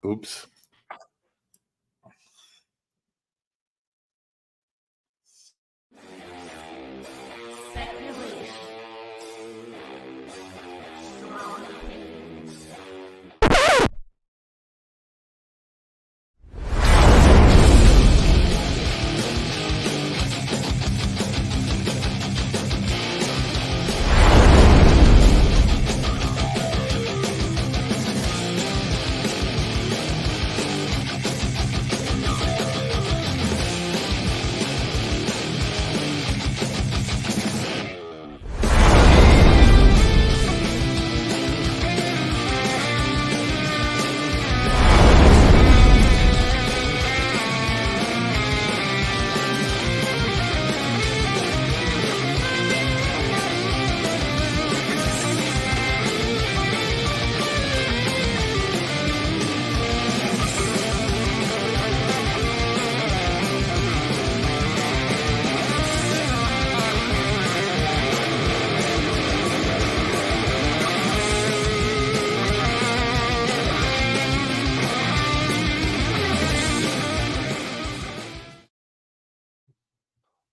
Oops.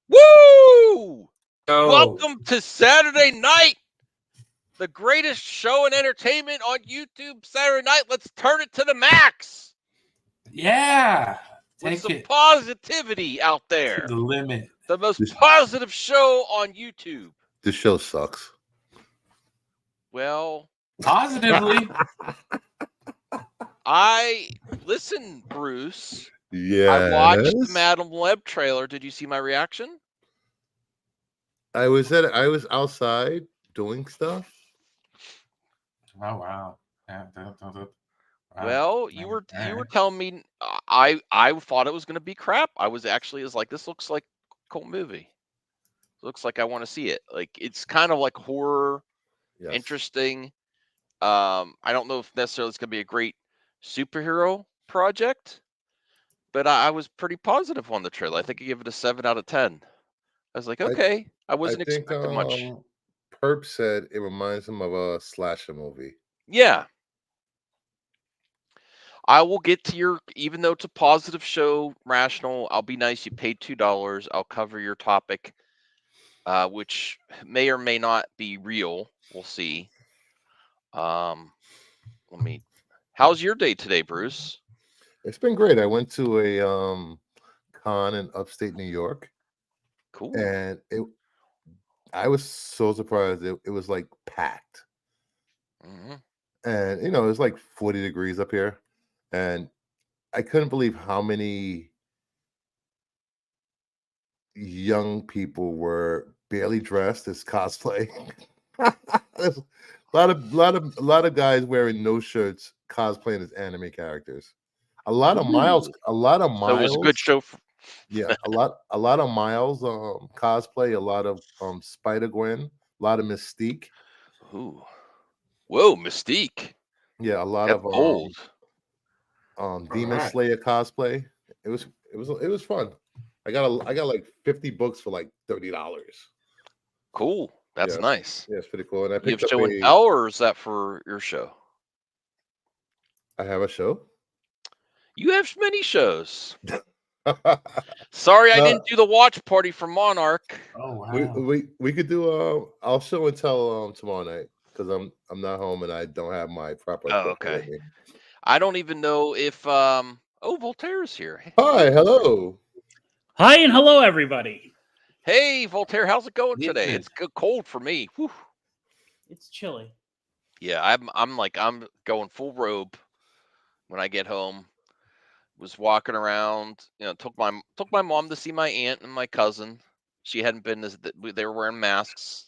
Woo! Welcome to Saturday night, the greatest show in entertainment on YouTube. Saturday night, let's turn it to the max. Yeah, with some positivity out there. To the limit. The most positive show on YouTube. This show sucks. Well, positively. Listen, Bruce. Yeah. I watched the Madam Web trailer. Did you see my reaction? I was outside doing stuff. Oh wow. Well, you were telling me I thought it was going to be crap. I was like, this looks like a cool movie. Looks like I want to see it. Like, it's kind of like horror, interesting. I don't know if necessarily it's going to be a great superhero project, but I was pretty positive on the trailer. I think I give it a 7 out of 10. I was like, okay, I wasn't expecting much. Perp said it reminds him of a slasher movie. Yeah. I will get to even though it's a positive show, Rational, I'll be nice. You paid $2. I'll cover your topic, which may or may not be real. We'll see. How's your day today, Bruce? It's been great. I went to a con in upstate New York. Cool. And I was so surprised. It was like packed. Mm-hmm. And it was like 40 degrees up here. And I couldn't believe how many young people were barely dressed as cosplay. There's a lot of guys wearing no shirts cosplaying as anime characters. A lot of Miles. So it was a good show. Yeah, a lot of Miles cosplay, a lot of Spider-Gwen, a lot of Mystique. Ooh. Whoa, Mystique. Yeah, a lot of old. Demon Slayer cosplay. It was fun. I got like 50 books for like $30. Cool. That's nice. Yeah, it's pretty cool. And I picked you have show and tell, or is that for your show? I have a show. You have many shows. Sorry, I didn't do the watch party for Monarch. Oh wow. We could do I'll show and tell tomorrow night because I'm not home and I don't have my proper. Oh, okay. With me. I don't even know if Voltaire's here. Hi, hello. Hi and hello, everybody. Hey, Voltaire, how's it going today? It's cold for me. Whew. It's chilly. Yeah, I'm going full robe when I get home. Was walking around, took my mom to see my aunt and my cousin. She hadn't been they were wearing masks.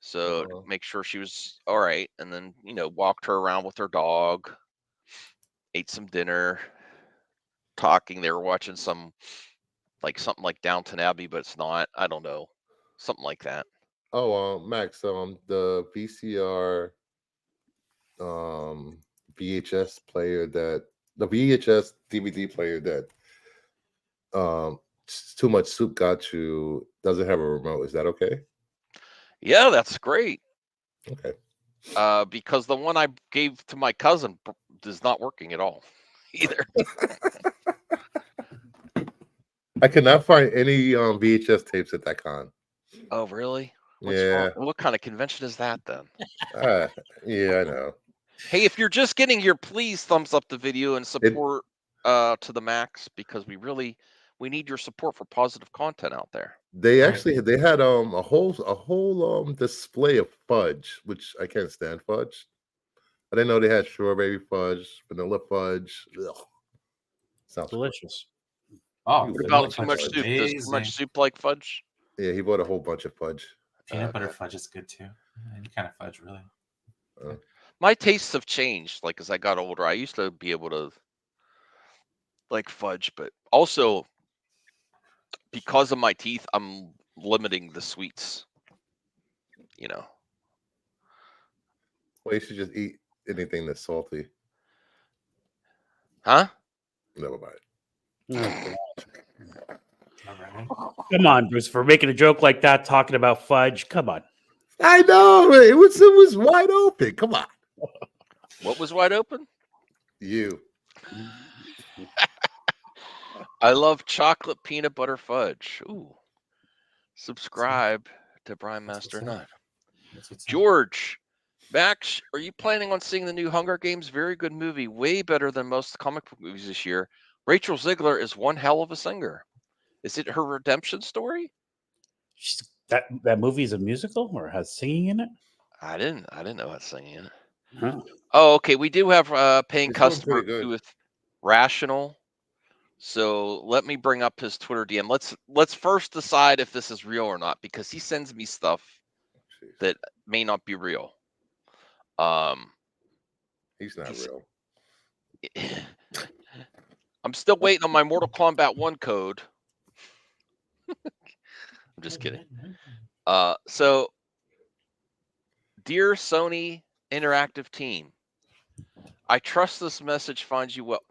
So to make sure she was all right, and then walked her around with her dog, ate some dinner, talking. They were watching something like Downton Abbey, but it's not. I don't know, something like that. Oh, Max, the VCR, VHS player the VHS DVD player that Too Much Soup got you doesn't have a remote. Is that okay? Yeah, that's great. Okay. Because the one I gave to my cousin is not working at all either. I could not find any VHS tapes at that con. Oh, really? What's Yeah. wrong? What kind of convention is that then? Yeah, I know. Hey, if you're just getting here, please thumbs up the video and support to the max, because we need your support for positive content out there. They actually they had a whole display of fudge, which I can't stand fudge. I didn't know they had strawberry fudge, vanilla fudge. Ugh. Sounds Delicious. Oh, What What Vanilla about too fudge much is soup? Does too much amazing. soup like fudge? Yeah, he bought a whole bunch of fudge. Peanut butter fudge is good too. Any kind of fudge, really. My tastes have changed. Like as I got older, I used to be able to like fudge, but also because of my teeth, I'm limiting the sweets. You know. Well, you should just eat anything that's salty. Huh? Never mind. All right. Come on, Bruce, for making a joke like that, talking about fudge. Come on. I know it was wide open. Come on, What was wide open? you. I love chocolate peanut butter fudge. Ooh. Subscribe to Brian That's Master what's Nut. up. That's what's up. George, Max, are you planning on seeing the new Hunger Games? Very good movie, way better than most comic book movies this year. Rachel Ziegler is one hell of a singer. Is it her redemption story? That movie is a musical or has singing in it? I didn't know that's singing in it. Huh. Oh, okay. We do have a paying He's doing customer pretty good. with Rational. So let me bring up his Twitter DM. Let's first decide if this is real or not, because he sends me stuff Jeez. that may not be real. He's not he's- real. I'm still waiting on my Mortal Kombat 1 code. I'm just kidding. So, dear Sony Interactive team, I trust this message finds you well.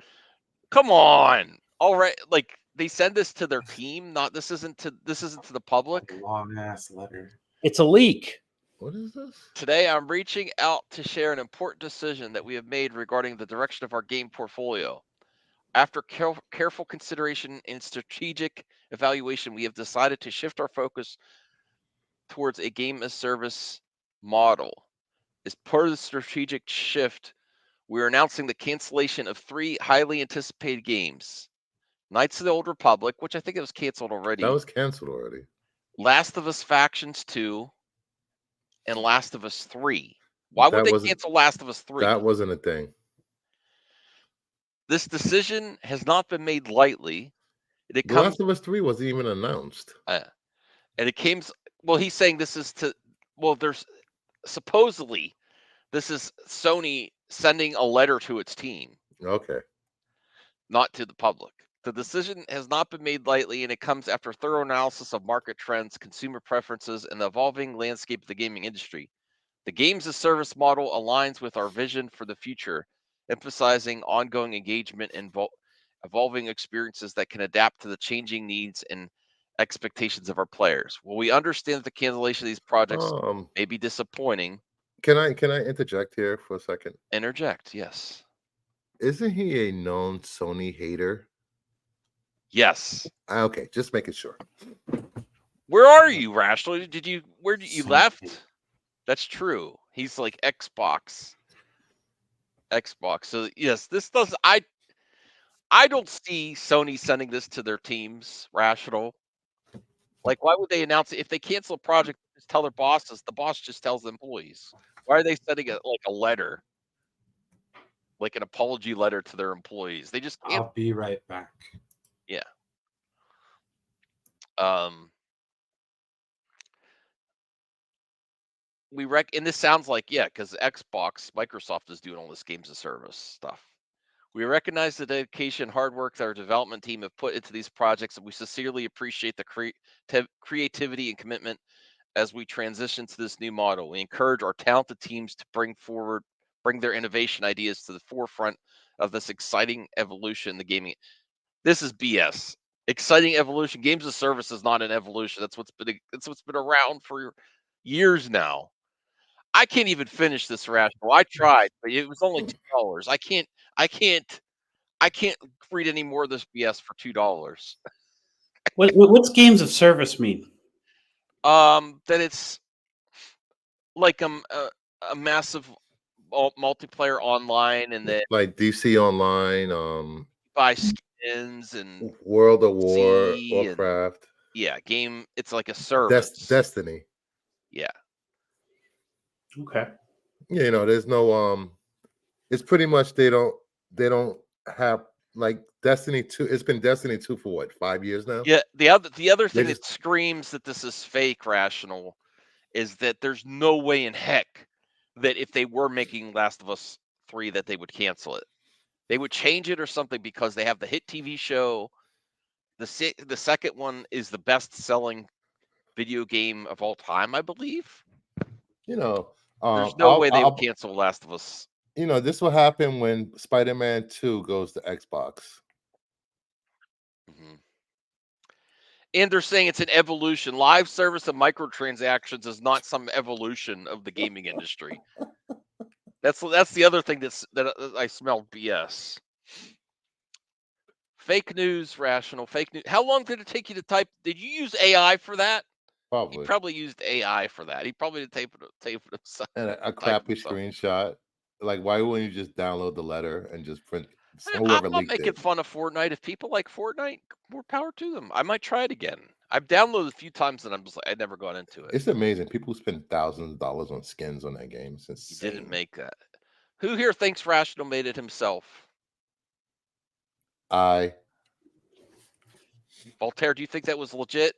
Come on. All right, like they send this to their team, this isn't to the public. Long ass letter. It's a leak. What is this? Today, I'm reaching out to share an important decision that we have made regarding the direction of our game portfolio. After careful consideration and strategic evaluation, we have decided to shift our focus towards a game as service model. As part of the strategic shift, we're announcing the cancellation of 3 highly anticipated games: Knights of the Old Republic, which I think it was canceled already. That was canceled already. Last of Us Factions 2, and Last of Us 3. Why would they cancel Last of Us 3? That wasn't a thing. This decision has not been made lightly. Last of Us 3 wasn't even announced. And it came. Well, he's saying this is to. Well, there's supposedly this is Sony sending a letter to its team, Okay. not to the public. The decision has not been made lightly, and it comes after thorough analysis of market trends, consumer preferences, and the evolving landscape of the gaming industry. The games as service model aligns with our vision for the future, emphasizing ongoing engagement and evolving experiences that can adapt to the changing needs and expectations of our players. Well, we understand that the cancellation of these projects may be disappointing. Can I interject here for a second? Interject, yes. Isn't he a known Sony hater? Yes. Okay, just making sure. Where are you, Rational? Where did you left? That's true. He's like Xbox. So yes, this does. I don't see Sony sending this to their teams. Rational. Like, why would they announce it if they cancel a project? Just tell their bosses. The boss just tells the employees. Why are they sending it like a letter, like an apology letter to their employees? They just can't. I'll be right back. Yeah. And this sounds like, because Xbox, Microsoft is doing all this games as service stuff. We recognize the dedication, hard work that our development team have put into these projects, and we sincerely appreciate the creativity and commitment as we transition to this new model. We encourage our talented teams to bring their innovation ideas to the forefront of this exciting evolution in the gaming. This is BS. Exciting evolution. Games as service is not an evolution. That's what's been around for years now. I can't even finish this Rational. I tried, but it was only $2. I can't read any more of this BS for $2. What's games of service mean? That it's like a massive multiplayer online, and then Like DC Online, buy skins and World of and Warcraft, game. It's like a service. Destiny. Yeah. Okay. Yeah, there's no it's pretty much they don't have like Destiny 2. It's been Destiny 2 for what, 5 years now? Yeah. The other thing just- that screams that this is fake Rational is that there's no way in heck that if they were making Last of Us 3 that they would cancel it. They would change it or something because they have the hit TV show. The second one is the best-selling video game of all time, I believe. There's no way they would cancel Last of Us. This will happen when Spider-Man 2 goes to Xbox. Mm-hmm. And they're saying it's an evolution. Live service of microtransactions is not some evolution of the gaming industry. That's the other thing that I smell BS. Fake news, Rational. Fake news. How long did it take you to type? Did you use AI for that? Probably. He probably used AI for that. He probably did tape it himself. And a crappy screenshot. Like, why wouldn't you just download the letter and just print? Whoever I'm not leaked making it. fun of Fortnite. If people like Fortnite, more power to them. I might try it again. I've downloaded a few times and I'm just like, I've never gone into it. It's amazing. People spend thousands of dollars on skins on that game. It's He insane. didn't make that. Who here thinks Rational made it himself? Voltaire, do you think that was legit?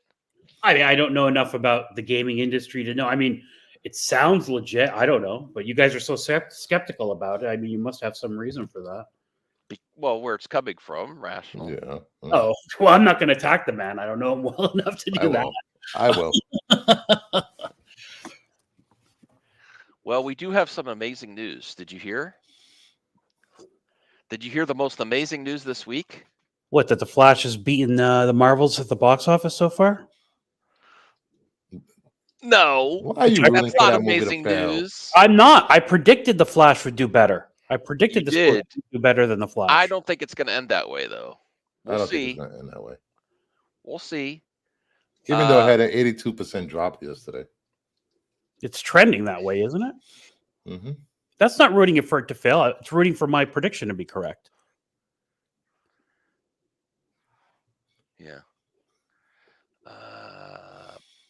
I mean, I don't know enough about the gaming industry to know. I mean, it sounds legit. I don't know, but you guys are so skeptical about it. I mean, you must have some reason for that. Well, where it's coming from, Rational. Yeah. Oh, well, I'm not going to attack the man. I don't know him well enough to do that. I will. Well, we do have some amazing news. Did you hear? Did you hear the most amazing news this week? What, that the Flash has beaten the Marvels at the box office so far? No. Why are you rooting That's for not that movie to amazing fail? news. I'm not. I predicted the Flash would do better. I predicted You this movie did. would do better than the Flash. I don't think it's going to end that way, though. I We'll don't see. think it's going to end that way. We'll see. Even though it had an 82% drop yesterday. It's trending that way, isn't it? Mm-hmm. That's not rooting for it to fail. It's rooting for my prediction to be correct. Yeah.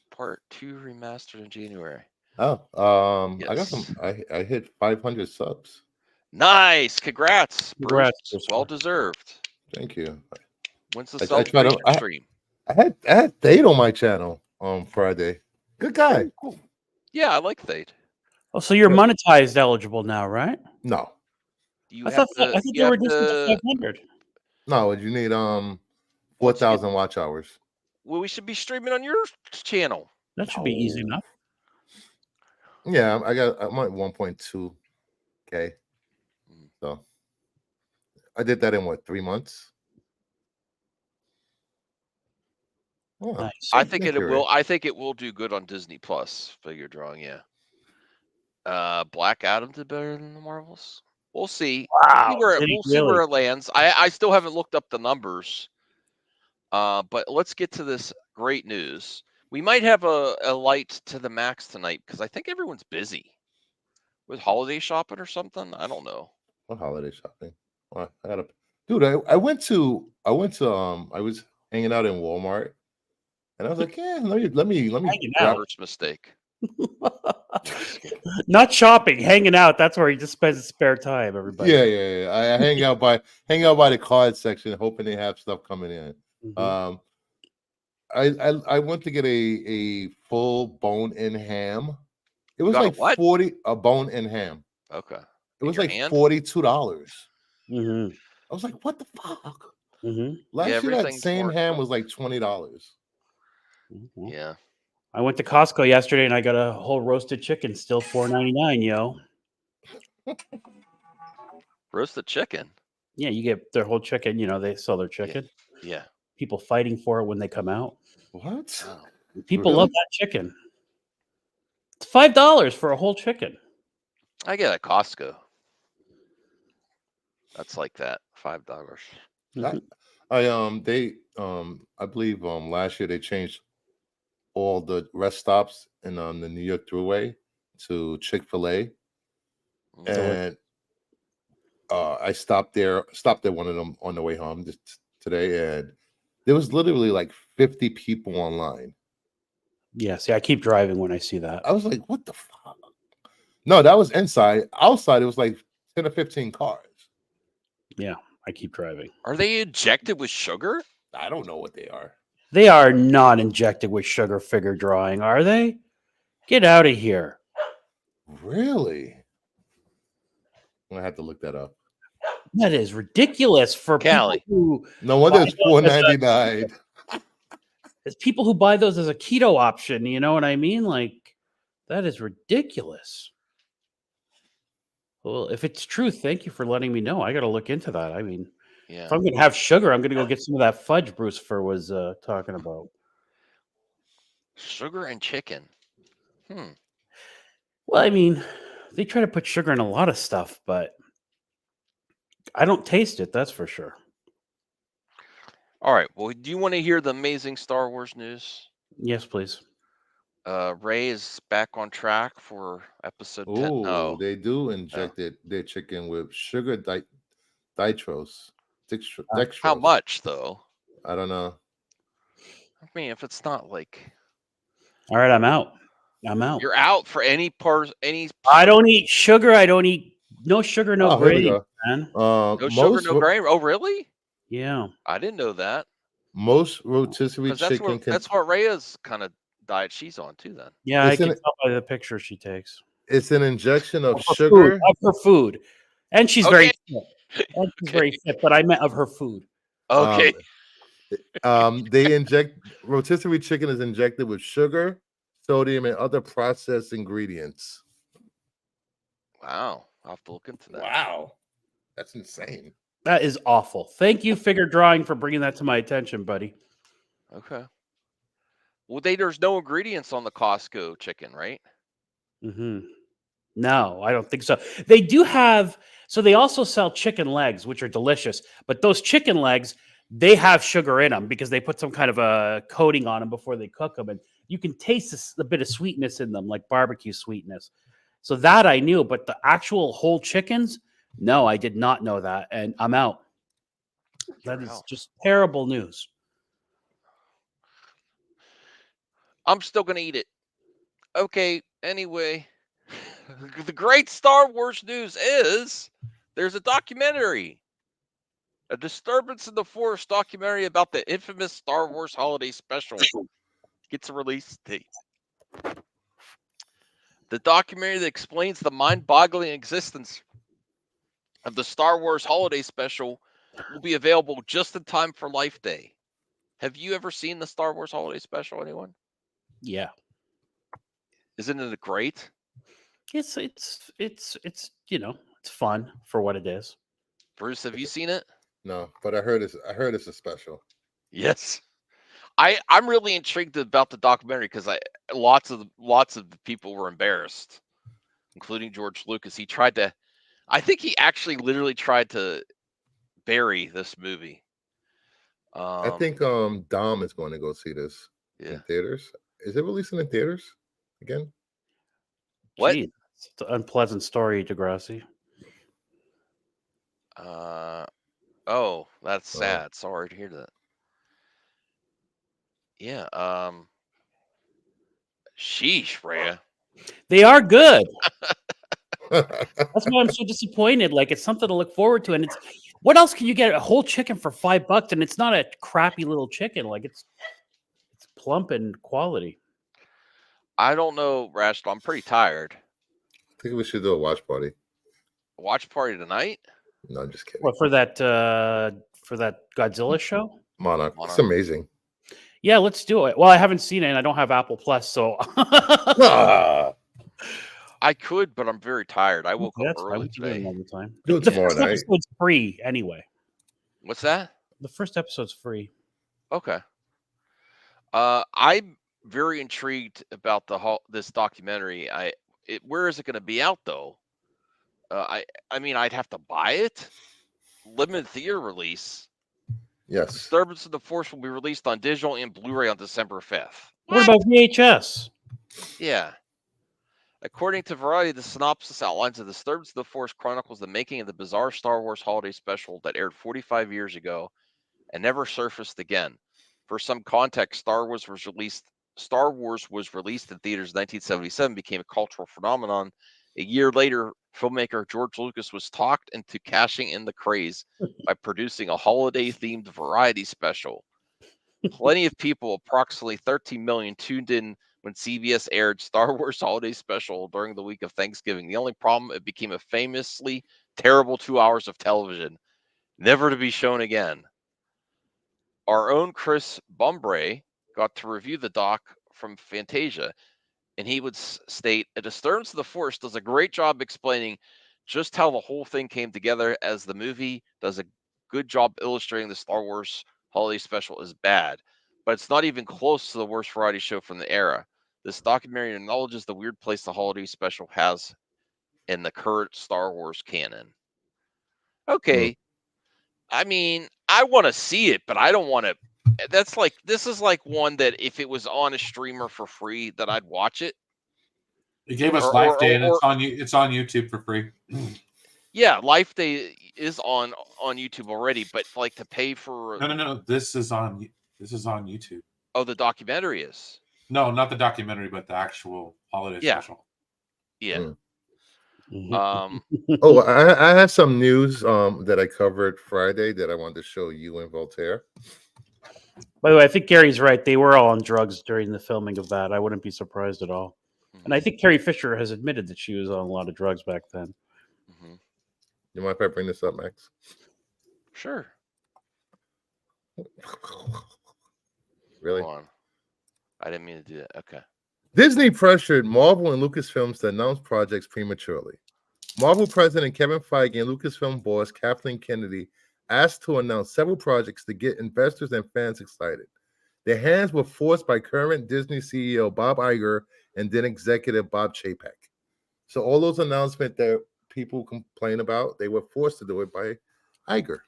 Part 2 remastered in January. Oh, I got some. Yes. I hit 500 subs. Nice. Congrats. Congrats, Bruce. Bruce. Well deserved. Thank you. When's the I tried to- celebration I- stream? I had Thade on my channel on Friday. Good guy. Yeah, I like Thade. Oh, so you're monetized eligible now, right? No, You I have thought to, they were reducing to 500. no. You need 4,000 watch hours. Well, we should be streaming on your channel. That should be easy enough. Yeah, I'm at 1.2K. So I did that in what, 3 months? Oh, Nice. I think thank it you, will. Ray. I think it will do good on Disney Plus. Figure drawing, yeah. Black Adam did better than the Marvels. We'll see. Wow. We'll Did he see where really? it lands. I still haven't looked up the numbers. But let's get to this great news. We might have a light to the max tonight because I think everyone's busy with holiday shopping or something. I don't know. What holiday shopping? Well, I gotta, dude. I was hanging out in Walmart, and I was like, yeah, let me Hanging grab. out. First mistake. Not shopping, hanging out. That's where he just spends his spare time, everybody. Yeah. I hang out by the card section, hoping they have stuff coming in. Mhm. I went to get a full bone-in ham. It was got a like what? 40 a bone-in ham. Okay. It was your like hand? $42. Mhm. I was like, what the fuck? Mhm. Last year that everything's same more ham was like $20. Mhm. Yeah. I went to Costco yesterday and I got a whole roasted chicken, still $4.99, yo. Roasted chicken. Yeah, you get their whole chicken. You know, they sell their chicken. Yeah. People fighting for it when they come out. What? Wow. People Really? love that chicken. It's $5 for a whole chicken. I get at Costco. That's like that, $5. Mhm. I believe last year they changed all the rest stops in the New York Thruway to Chick-fil-A, Mm. and I stopped at one of them on the way home just today, and there was literally like 50 people online. Yeah, see, I keep driving when I see that. I was like, what the fuck? No, that was inside. Outside, it was like 10 or 15 cars. Yeah, I keep driving. Are they injected with sugar? I don't know what they are. They are not injected with sugar figure drawing, are they? Get out of here. Really? I'm gonna have to look that up. That is ridiculous for Callie. people who No wonder Buy it's those as a- $4.99. it's people who buy those as a keto option, you know what I mean? Like that is ridiculous. Well, if it's true, thank you for letting me know. I got to look into that. I mean, Yeah. if I'm going to have sugar, I'm going to go get some of that fudge Bruce Fur was talking about. Sugar and chicken. Well, I mean, they try to put sugar in a lot of stuff, but I don't taste it. That's for sure. All right. Well, do you want to hear the amazing Star Wars news? Yes, please. Ray is back on track for episode 10. Oh, Oh, they do inject their chicken with sugar dextrose. how much though? I don't know. I mean, if it's not like All right, I'm out. I'm out. you're out for any I don't eat sugar. I don't eat no sugar, no Oh, here we gravy, go. man. no sugar, no gravy. Oh, really? Yeah. I didn't know that. Most rotisserie 'Cause that's chicken what that's what Rhea's kind of diet she's on too. Then Yeah, I Isn't can it- tell by the picture she takes. it's an injection of Her sugar. food, of her food. And she's very Okay. fit. And she's Okay. very fit, but I meant of her food. okay. They inject rotisserie chicken is injected with sugar, sodium, and other processed ingredients. Wow, I'll have to look into that. Wow, that's insane. That is awful. Thank you, Figure Drawing, for bringing that to my attention, buddy. Okay. Well, there's no ingredients on the Costco chicken, right? No, I don't think so. They do have, so they also sell chicken legs, which are delicious. But those chicken legs, they have sugar in them because they put some kind of a coating on them before they cook them. And you can taste a bit of sweetness in them, like barbecue sweetness. So that I knew, but the actual whole chickens, no, I did not know that. And I'm out. That You're is out. just terrible news. I'm still gonna eat it. Okay. Anyway, the great Star Wars news is there's a documentary, a Disturbance in the Force documentary about the infamous Star Wars Holiday Special gets a release date. The documentary that explains the mind-boggling existence of the Star Wars Holiday Special will be available just in time for Life Day. Have you ever seen the Star Wars Holiday Special, anyone? Yeah. Isn't it great? It's you know, it's fun for what it is. Bruce, have you seen it? No, but I heard it's a special. Yes. I'm really intrigued about the documentary because lots of the people were embarrassed, including George Lucas. I think he actually literally tried to bury this movie. I think Dom is going to go see this Yeah. in theaters. Is it releasing in theaters again? What? Jeez, it's an unpleasant story, Degrassi. Oh, that's sad. Sorry to hear that. Yeah. Sheesh, Rhea. They are good. That's why I'm so disappointed. Like it's something to look forward to, and it's what else can you get? A whole chicken for $5, and it's not a crappy little chicken. Like it's plump and quality. I don't know, Rashtal. I'm pretty tired. I think we should do a watch party. Watch party tonight? No, I'm just kidding. What for that Godzilla show? Monarch. It's Monarch. amazing. Yeah, let's do it. Well, I haven't seen it, and I don't have Apple Plus, so Ah, I could, but I'm very tired. I woke up that's fine. early We can do it today. another time. do it The tomorrow first night. episode's free anyway. What's that? The first episode's free. Okay. I very intrigued about this documentary. Where is it going to be out though? I mean, I'd have to buy it. Limited theater release. Yes. Disturbance of the Force will be released on digital and Blu-ray on December 5th. What about VHS? Yeah. According to Variety, the synopsis outlines the Disturbance of the Force chronicles the making of the bizarre Star Wars holiday special that aired 45 years ago and never surfaced again. For some context, Star Wars was released in theaters in 1977, became a cultural phenomenon. A year later, filmmaker George Lucas was talked into cashing in the craze by producing a holiday-themed variety special. Plenty of people, approximately 13 million, tuned in when CBS aired Star Wars Holiday Special during the week of Thanksgiving. The only problem, it became a famously terrible 2 hours of television, never to be shown again. Our own Chris Bumbray got to review the doc from Fantasia, and he would state, A Disturbance of the Force does a great job explaining just how the whole thing came together, as the movie does a good job illustrating the Star Wars Holiday Special is bad, but it's not even close to the worst variety show from the era. This documentary acknowledges the weird place the Holiday Special has in the current Star Wars canon. Okay. I mean, I want to see it, but I don't want to. This is like one that if it was on a streamer for free, that I'd watch it. You gave us Life Day, and it's on YouTube for free. Yeah, Life Day is on YouTube already, but like to pay for. No. This is on YouTube. Oh, the documentary is. No, not the documentary, but the actual holiday special. Yeah. Oh, I had some news that I covered Friday that I wanted to show you and Voltaire. By the way, I think Gary's right. They were all on drugs during the filming of that. I wouldn't be surprised at all. And I think Carrie Fisher has admitted that she was on a lot of drugs back then. Mm-hmm. You mind if I bring this up, Max? Sure. Really? Hold on. I didn't mean to do that. Okay. Disney pressured Marvel and Lucasfilms to announce projects prematurely. Marvel president Kevin Feige and Lucasfilm boss Kathleen Kennedy asked to announce several projects to get investors and fans excited. Their hands were forced by current Disney CEO Bob Iger and then executive Bob Chapek. So all those announcements that people complain about, they were forced to do it by Iger.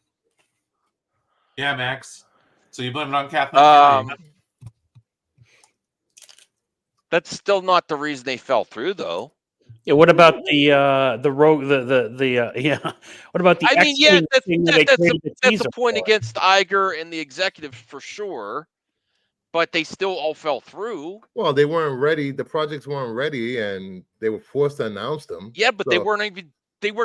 Yeah, Max. So you blame it on Kathleen Kennedy? That's still not the reason they fell through, though. Yeah. What about the rogue? Yeah. What about the? I mean, yeah, that's a point against Iger and the executives for sure, but they still all fell through. Well, they weren't ready. The projects weren't ready, and they were forced to announce them. Yeah, but they weren't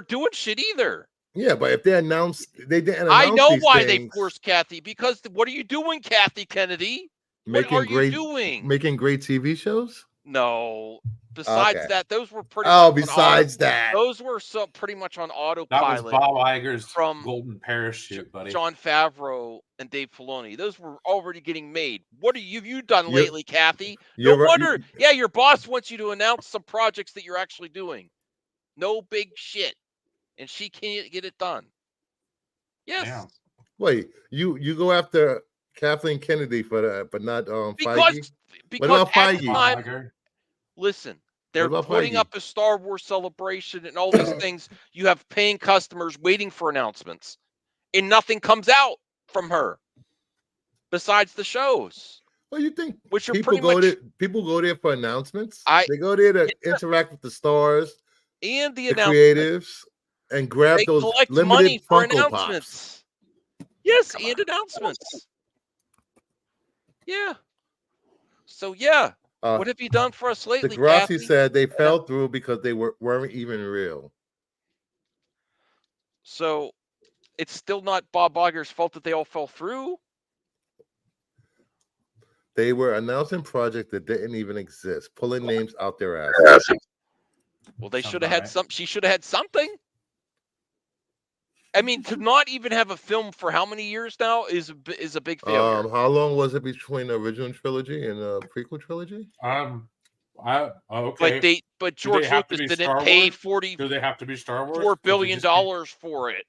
doing shit either. Yeah, but if they didn't announce I know why they forced Kathy, because what are you doing, Kathy Kennedy? What are you doing? Making great TV shows? No. Besides that, those were pretty. Those were pretty much on autopilot. That was Bob Iger's from Golden Parachute, buddy. Jon Favreau and Dave Filoni. Those were already getting made. What have you done lately, Kathy? No wonder. Yeah, your boss wants you to announce some projects that you're actually doing. No big shit, and she can't get it done. Yes. Yeah. Wait, you go after Kathleen Kennedy for that, but not Feige? Because what about Feige? Feige? Listen, they're putting up a Star Wars celebration and all these things. You have paying customers waiting for announcements, and nothing comes out from her besides the shows. Well, you think people go there for announcements? They go there to interact with the stars and the creatives and grab those limited money for Funko announcements. Pops. Yes, and announcements. Yeah. So yeah. What have you done for us lately, Degrassi said they fell through because they weren't even real. So it's still not Bob Iger's fault that they all fell through? They were announcing projects that didn't even exist, pulling names out their ass. Well, they should have had some. She should have had something. I mean, to not even have a film for how many years now is a big failure. How long was it between the original trilogy and the prequel trilogy? Okay. But George Lucas didn't pay Do they have to be Star Wars? $4 billion for it.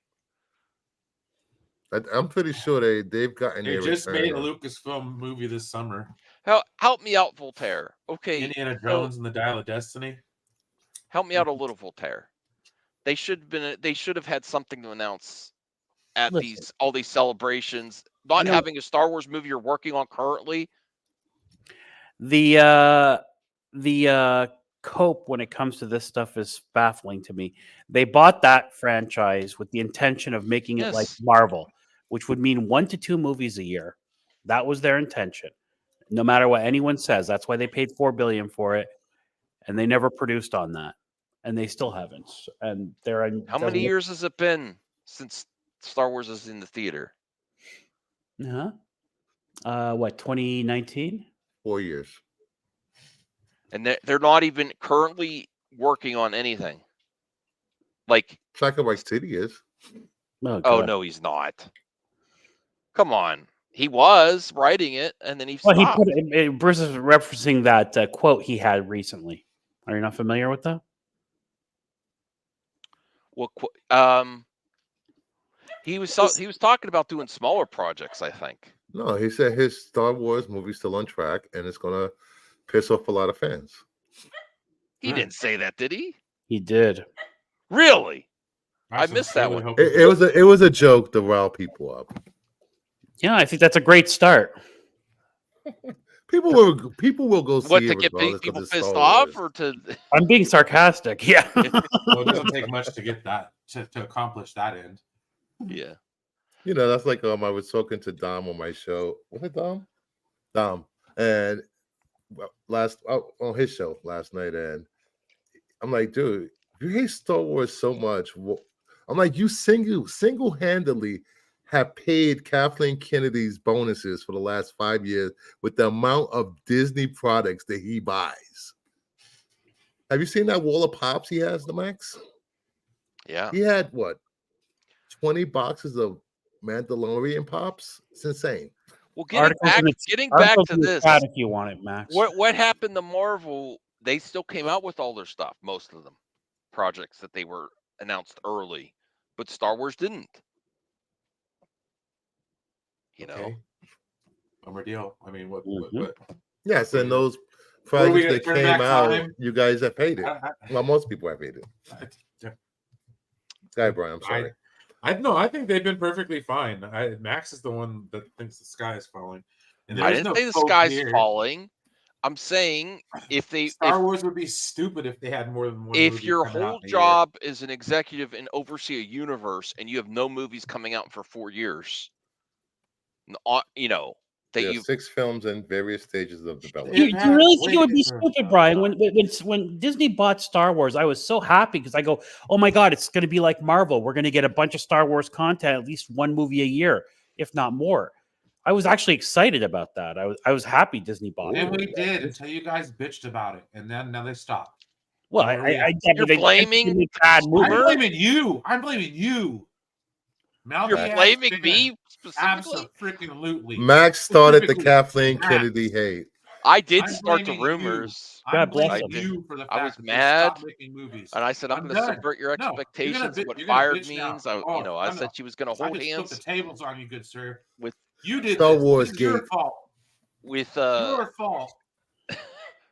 I'm pretty sure they've gotten They their just made a return. Lucasfilm movie this summer. Help me out, Voltaire. Okay, Indiana so Jones and the Dial of Destiny. help me out a little, Voltaire. They should have had something to announce at Listen. all these celebrations. Not know- having a Star Wars movie you're working on currently. The cope when it comes to this stuff is baffling to me. They bought that franchise with the intention of making it like Yes. Marvel, which would mean 1 to 2 movies a year. That was their intention. No matter what anyone says, that's why they paid $4 billion for it, and they never produced on that, and they still haven't. And How many years has it been since Star Wars is in the theater? What 2019? 4 years. And they're not even currently working on anything. Like, Psycho White City is. oh God. no, he's not. Come on, he was writing it, and then he Well, stopped. Bruce is referencing that quote he had recently. Are you not familiar with that? Well, he was talking about doing smaller projects, I think. No, he said his Star Wars movie's still on track, and it's gonna piss off a lot of fans. He didn't say that, did he? He did. Really? I missed that one. It was a joke to rile people up. Yeah, I think that's a great start. People will go see What, it to get regardless 'cause people it's pissed Star off, Wars. or to? I'm being sarcastic. Yeah. Well, it doesn't take much to get that to accomplish that end. Yeah. You know, that's like I was talking to Dom on my show. Was it Dom? Dom, and on his show last night, and I'm like, dude, you hate Star Wars so much. I'm like, you single-handedly have paid Kathleen Kennedy's bonuses for the last 5 years with the amount of Disney products that he buys. Have you seen that wall of pops he has, the Max? Yeah. He had what, 20 boxes of Mandalorian pops? It's insane. Well, getting back to this, if you want it, Max. what happened to Marvel? They still came out with all their stuff, most of them, projects that they were announced early, but Star Wars didn't. You know, Bummer deal. I mean, what? Yes, and those What are we projects that gonna turn came back out, time? you guys have paid it. Well, most people have paid it. Guy Brian, I'm sorry. I think they've been perfectly fine. Max is the one that thinks the sky is falling. And I didn't say the sky's falling. I'm saying Star Wars would be stupid if they had more than one. If movie your coming out whole in a job is an executive and oversee a universe, and you have no movies coming out for 4 years, you know that There are you 6 films in various stages of development. Do you really think it would be stupid, Brian? When Disney bought Star Wars, I was so happy because I go, oh my God, it's going to be like Marvel. We're going to get a bunch of Star Wars content, at least one movie a year, if not more. I was actually excited about that. I was happy Disney bought it. And we did until you guys bitched about it, and then now they stopped. Well, you're blaming bad I'm movie. blaming you. I'm blaming you. You're blaming me specifically. Absolutely. Max started the Specifically, Kathleen Max. Kennedy hate. I did I'm start the blaming you. rumors. I'm God bless blaming him. you for the fact I was that they mad, stopped making movies. and I said I'm I'm going to done. subvert your No, you're gonna expectations bi- of what you're gonna fired bitch now. means. Oh, I no. said she was going to I hold just flipped the hands tables on you, good sir. with You did Star this. Wars This is your Gate. fault. with Your fault.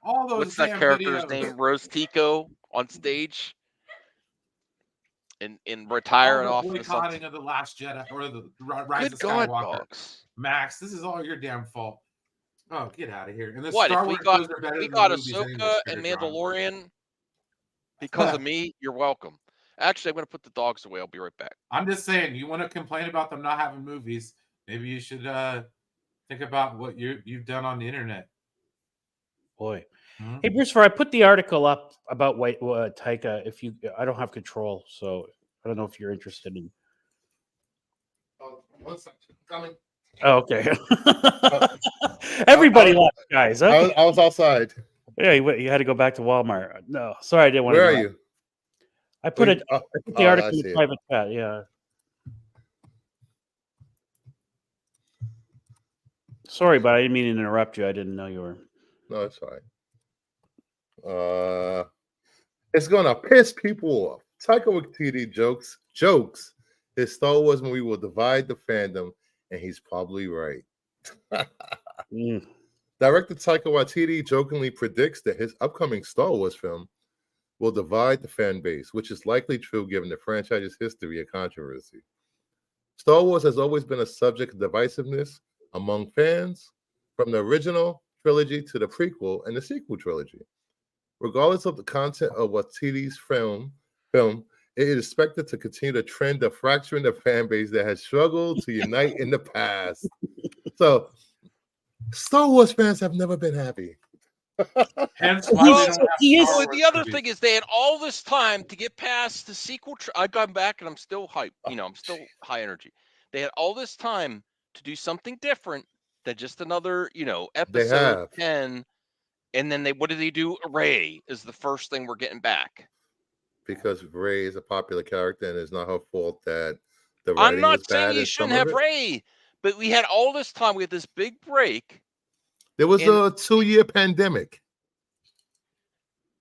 All those what's that damn character's videos. name? Rose Tico on stage, and All retiring the off into boycotting something. of the Last Jedi or the Rise Good of God, Skywalker. Bugs. Max, this is all your damn fault. Oh, get out of here! And the What Star if we Wars got shows are better we than got the movies anyway, Ahsoka and Sugar John. Mandalorian because of me? You're welcome. Actually, I'm going to put the dogs away. I'll be right back. I'm just saying, you want to complain about them not having movies? Maybe you should think about what you've done on the internet. Boy. Hmm? Hey, Bruce, I put the article up about Taika. I don't have control, so I don't know if you're interested in. Oh, 1 second. Coming. Oh, okay. Everybody left, guys. Okay. I was outside. Yeah, you had to go back to Walmart. No, sorry, I didn't want to. Where are you? I put it. Oh, I put the I article see in it. private chat. Yeah. Sorry, but I didn't mean to interrupt you. I didn't know you were. No, it's fine. It's gonna piss people off. Taika Waititi jokes His Star Wars movie will divide the fandom, and he's probably right. Mm. Director Taika Waititi jokingly predicts that his upcoming Star Wars film will divide the fan base, which is likely true given the franchise's history of controversy. Star Wars has always been a subject of divisiveness among fans, from the original trilogy to the prequel and the sequel trilogy. Regardless of the content of Waititi's film, it is expected to continue the trend of fracturing the fan base that has struggled to unite in the past. So, Star Wars fans have never been happy. Hence Well, why we he's- don't have he is- Star Well, Wars the other movies. thing is they had all this time to get past the sequel. I've gone back and I'm still hype. I'm still high energy. They had all this time to do something different than just another, episode have. 10. And then what did they do? Ray is the first thing we're getting back. Because Rey is a popular character, and it's not her fault that the I'm writing not was saying bad you in some shouldn't of have it. Ray, but we had all this time. We had this big break. There was and- a 2-year pandemic.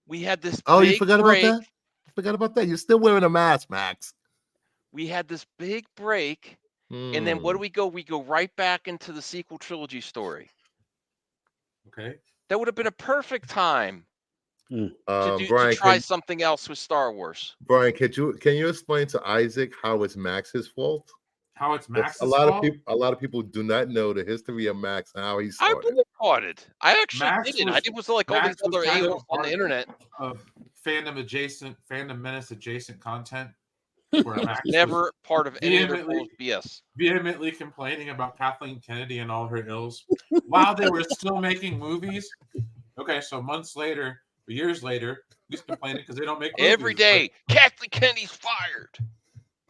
We had this Oh, big you forgot break. about that? I forgot about that. You're still wearing a mask, Max. We had this big break. And then what do we go? We go right back into the sequel trilogy story. Okay. That would have been a perfect time to Brian, try something else with Star Wars. Brian, can you explain to Isaac how it's Max's fault? How it's Max's a lot fault? of people do not know the history of Max and how he I started. boycotted. I actually Max did it. I was- did was like all Max these was other kind of a-holes on the part internet. Of fandom menace adjacent content. Where Max was Never part of any of their vehemently- BS. vehemently complaining about Kathleen Kennedy and all her ills while they were still making movies. Okay, so months later, or years later, he's complaining because they don't make movies. Every day, Kathleen Kennedy's fired.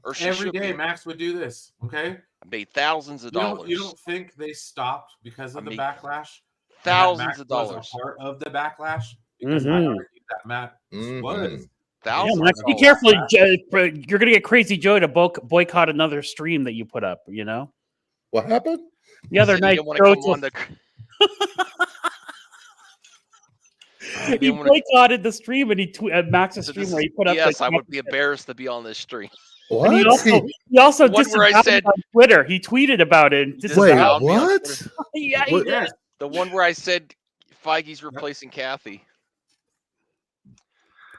Or Like, she every should day, be. Max would do this. Okay, I made thousands of dollars. You don't think they stopped because of the I mean, backlash? And that thousands Max of was dollars. a part of the backlash because I Mhm. argued that Matt was. Yeah, Thousands Max, of be dollars. careful. You're gonna get Crazy Joe to boycott another stream that you put up. What happened? The other Said he night, didn't want to Joe come on the. he didn't wanna- boycotted the stream, and Max's So stream this where is- he put up. yes, like, I would be embarrassed to be on this stream. What? And he also The one where I disavowed said- it on Twitter. He tweeted about it. And He disavowed Wait, it. disavowed me on what? Twitter. Yeah, he What- did. Yes, The one where I said Feige's replacing Kathy.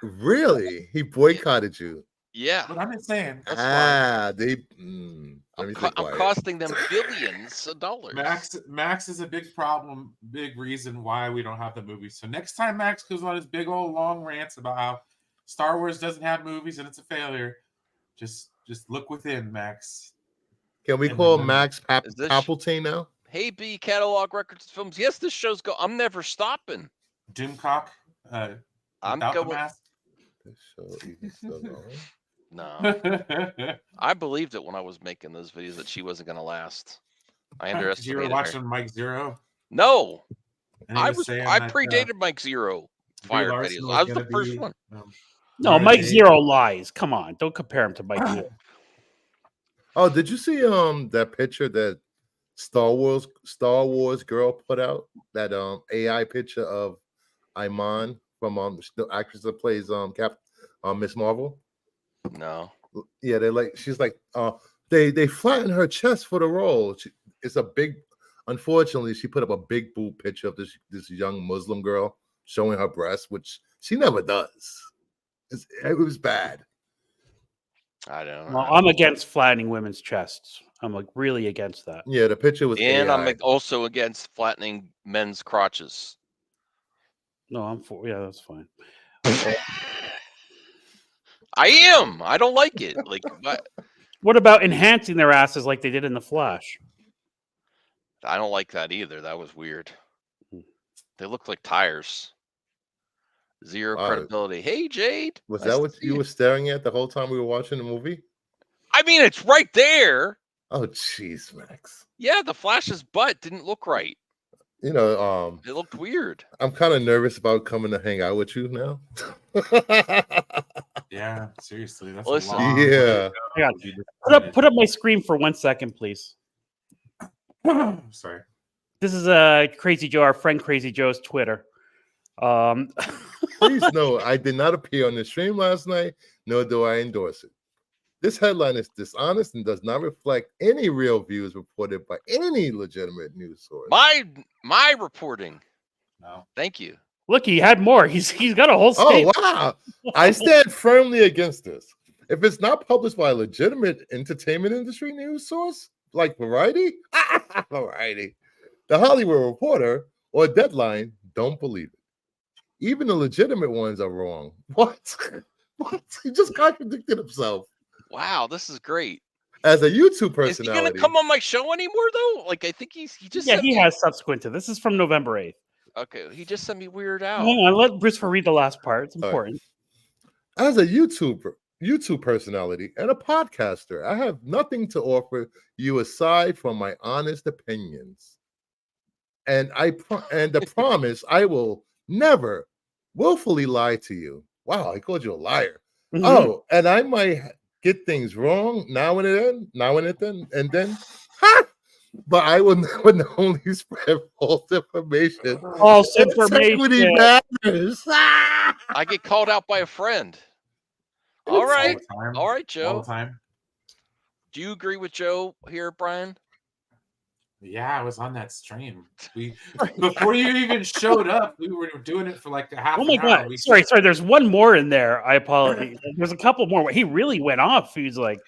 Really? He boycotted you. Yeah. but I'm just saying. That's fine. Let me I'm think quiet. costing them billions of dollars. Max is a big problem, big reason why we don't have the movies. So next time Max goes on his big old long rants about how Star Wars doesn't have movies and it's a failure, just look within, Max. Can we And call then- Max Is this- Palpatine now? Hey B, catalog records and films. Yes, this show's go. I'm never stopping. Doomcock, I'm without the going. mask. This show is still going. No, Because I believed it when I was making those videos that she wasn't going to last. I you were underestimated watching her. Mike Zero. No, and he I saying I that, predated Mike Zero Brie fire Larson videos. was I was the gonna first be, one. No, Right. Mike Zero lies. Come on, don't compare him to Mike Zero. Oh, did you see that picture that Star Wars girl put out? That AI picture of Iman from the actress that plays Miss Marvel. No, Yeah, she's like they flattened her chest for the role. It's a big. Unfortunately, she put up a big boob picture of this young Muslim girl showing her breasts, which she never does. It was bad. I don't Well, know. I'm against flattening women's chests. I'm like really against that. Yeah, the picture was. And I'm AI. also against flattening men's crotches. No, I'm for. Yeah, that's fine. I am. I don't like it. Like, but What about enhancing their asses like they did in the Flash? I don't like that either. That was weird. Hmm. They look like tires. Zero Wow. credibility. Hey, Jade. Was Nice that to what see you were staring at the whole time we were watching the movie? I mean, it's right there. Oh, jeez, Max. Yeah, the Flash's butt didn't look right. You know, It looked weird. I'm kind of nervous about coming to hang out with you now. Yeah, seriously, that's Listen. a long Yeah. Hang on. Put up my screen for 1 second, please. Sorry. This is Crazy Joe, our friend Crazy Joe's Twitter. Please know I did not appear on the stream last night, nor do I endorse it. This headline is dishonest and does not reflect any real views reported by any legitimate news source. My reporting. No. Thank you. Look, he had more. He's got a whole Oh statement. wow! I stand firmly against this. If it's not published by a legitimate entertainment industry news source like Variety, Variety, The Hollywood Reporter, or Deadline, don't believe it. Even the legitimate ones are wrong. What? What? He just contradicted himself. Wow, this is great. As a YouTube Is he gonna personality, come on my show anymore though? Like I think he just Yeah, sent he me. has subsequent to this. Is from November 8th. Okay, he just sent me Weird Al. Hang on, let Bruce read the last part. It's All right. important. as a YouTube personality and a podcaster, I have nothing to offer you aside from my honest opinions. And the promise I will never willfully lie to you. Wow, I called you a liar. Mhm. Oh, and I might get things wrong now and then. Ha! But I will never knowingly spread false information. False Integrity information. matters. I get called out by a friend. All right, All the time. all right, All Joe. the time. Do you agree with Joe here, Brian? Yeah, I was on that stream. Before you even showed up, we were doing it for like a half Oh my an hour. god! Sorry. There's one more in there. I apologize. There's a couple more. He really went off. He's like,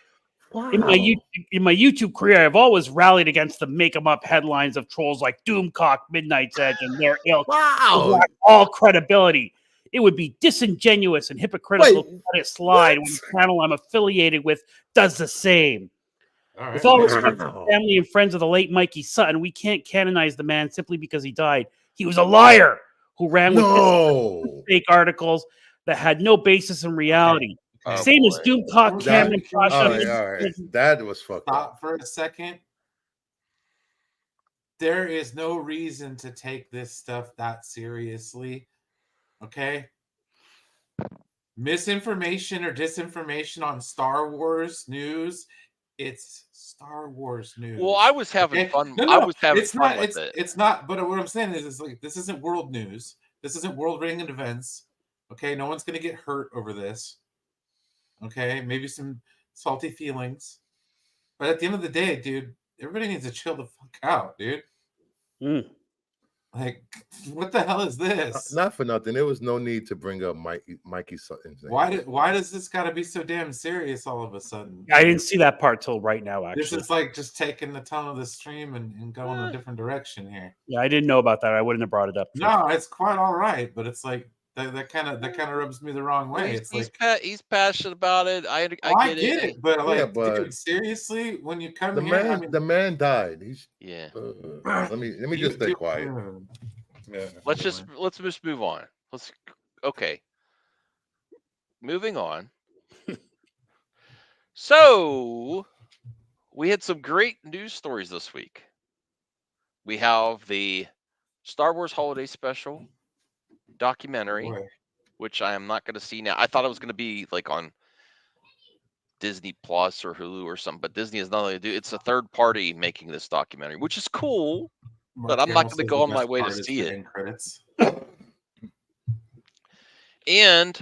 in my YouTube career, I've always rallied against the make 'em up headlines of trolls like Doomcock, Midnight's Edge, and their ilk. Wow. Lack all credibility. It would be disingenuous and hypocritical to let it slide when the channel I'm affiliated with does the same. All right. With all respect to Wow. the family and friends of the late Mikey Sutton, we can't canonize the man simply because he died. He was a liar who ran with No. fake articles that had no basis in reality. Oh, Same as boy. Doomcock, Cameron, All Pasha. All right. That was fucked up. Stop for a second. There is no reason to take this stuff that seriously. Okay? Misinformation or disinformation on Star Wars news. It's Star Wars news. Well, I was having Okay? fun. No, I was having it's fun not. with it. It's not. But what I'm saying is, it's like this isn't world news. This isn't world-ringing events. Okay, no one's gonna get hurt over this. Okay, maybe some salty feelings, but at the end of the day, dude, everybody needs to chill the fuck out, dude. Mm. Like, what the hell is this? Not for nothing. There was no need to bring up Mikey Sutton's name. Why does this got to be so damn serious all of a sudden? I didn't see that part till right now, This actually. is like just taking the tone of the stream and going a different direction here. Yeah, I didn't know about that. I wouldn't have brought it up. No, it's quite all right, but it's like that kind of rubs me the wrong way. It's like He's passionate about it. I I get get it. it, but like, but dude, seriously, when you come The here, man, I mean, the man died. He's Yeah. let me just stay quiet. Let's just move on. Okay. Moving on. So we had some great news stories this week. We have the Star Wars Holiday Special documentary, Boy. which I am not going to see now. I thought it was going to be like on Disney Plus or Hulu or something, but Disney has nothing to do. It's a third party making this documentary, which is cool. But I'm not Hamill gonna says go the on my best way to part is see the it. end Credits. And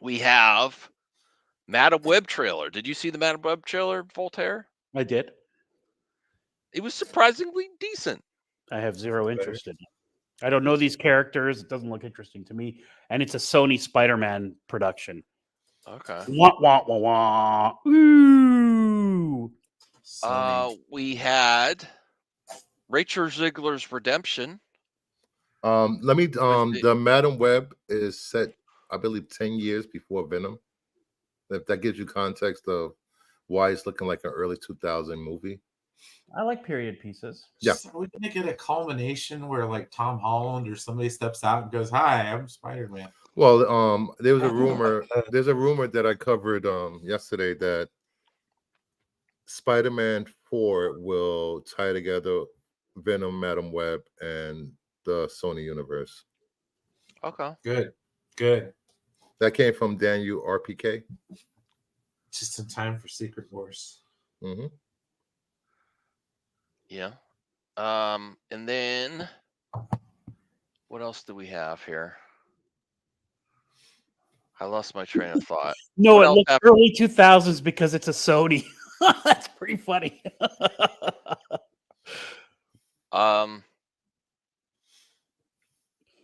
we have Madam Web trailer. Did you see the Madam Web trailer, Voltaire? I did. It was surprisingly decent. I have zero interest in it. I don't know these characters. It doesn't look interesting to me. And it's a Sony Spider-Man production. Okay. Wah, wah, wah, wah. Ooh. We had Rachel Ziegler's Redemption. Let me the- the Madam Web is set, I believe, 10 years before Venom. If that gives you context of why it's looking like an early 2000 movie. I like period pieces. Yeah. So we can get a culmination where like Tom Holland or somebody steps out and goes, "Hi, I'm Spider-Man." Well, there was a rumor. There's a rumor that I covered yesterday that Spider-Man 4 will tie together Venom, Madam Web, and the Sony universe. Okay. Good. That came from Daniel RPK. Just in time for Secret Wars. Hmm. Yeah. And then what else do we have here? I lost my train of thought. No, What it else looks happened? early 2000s because it's a Sony. That's pretty funny. Um,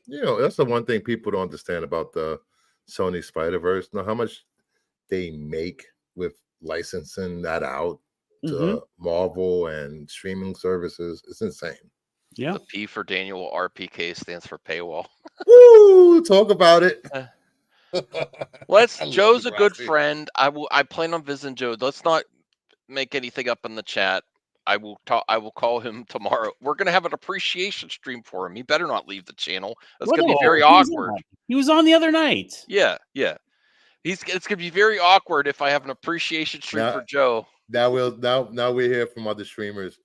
That's the one thing people don't understand about the Sony Spider-Verse. Know how much they make with licensing that out to Mhm. Marvel and streaming services. It's insane. Yeah. the P for Daniel RPK stands for paywall. Woo! Talk about it. Let's. I love Joe's a good Degrassi. friend. I plan on visiting Joe. Let's not make anything up in the chat. I will call him tomorrow. We're gonna have an appreciation stream for him. He better not leave the channel. That's Well, gonna be no, very he was awkward. on. He was on the other night. Yeah. It's gonna be very awkward if I have an appreciation stream Now- for Joe. Now we hear from other streamers.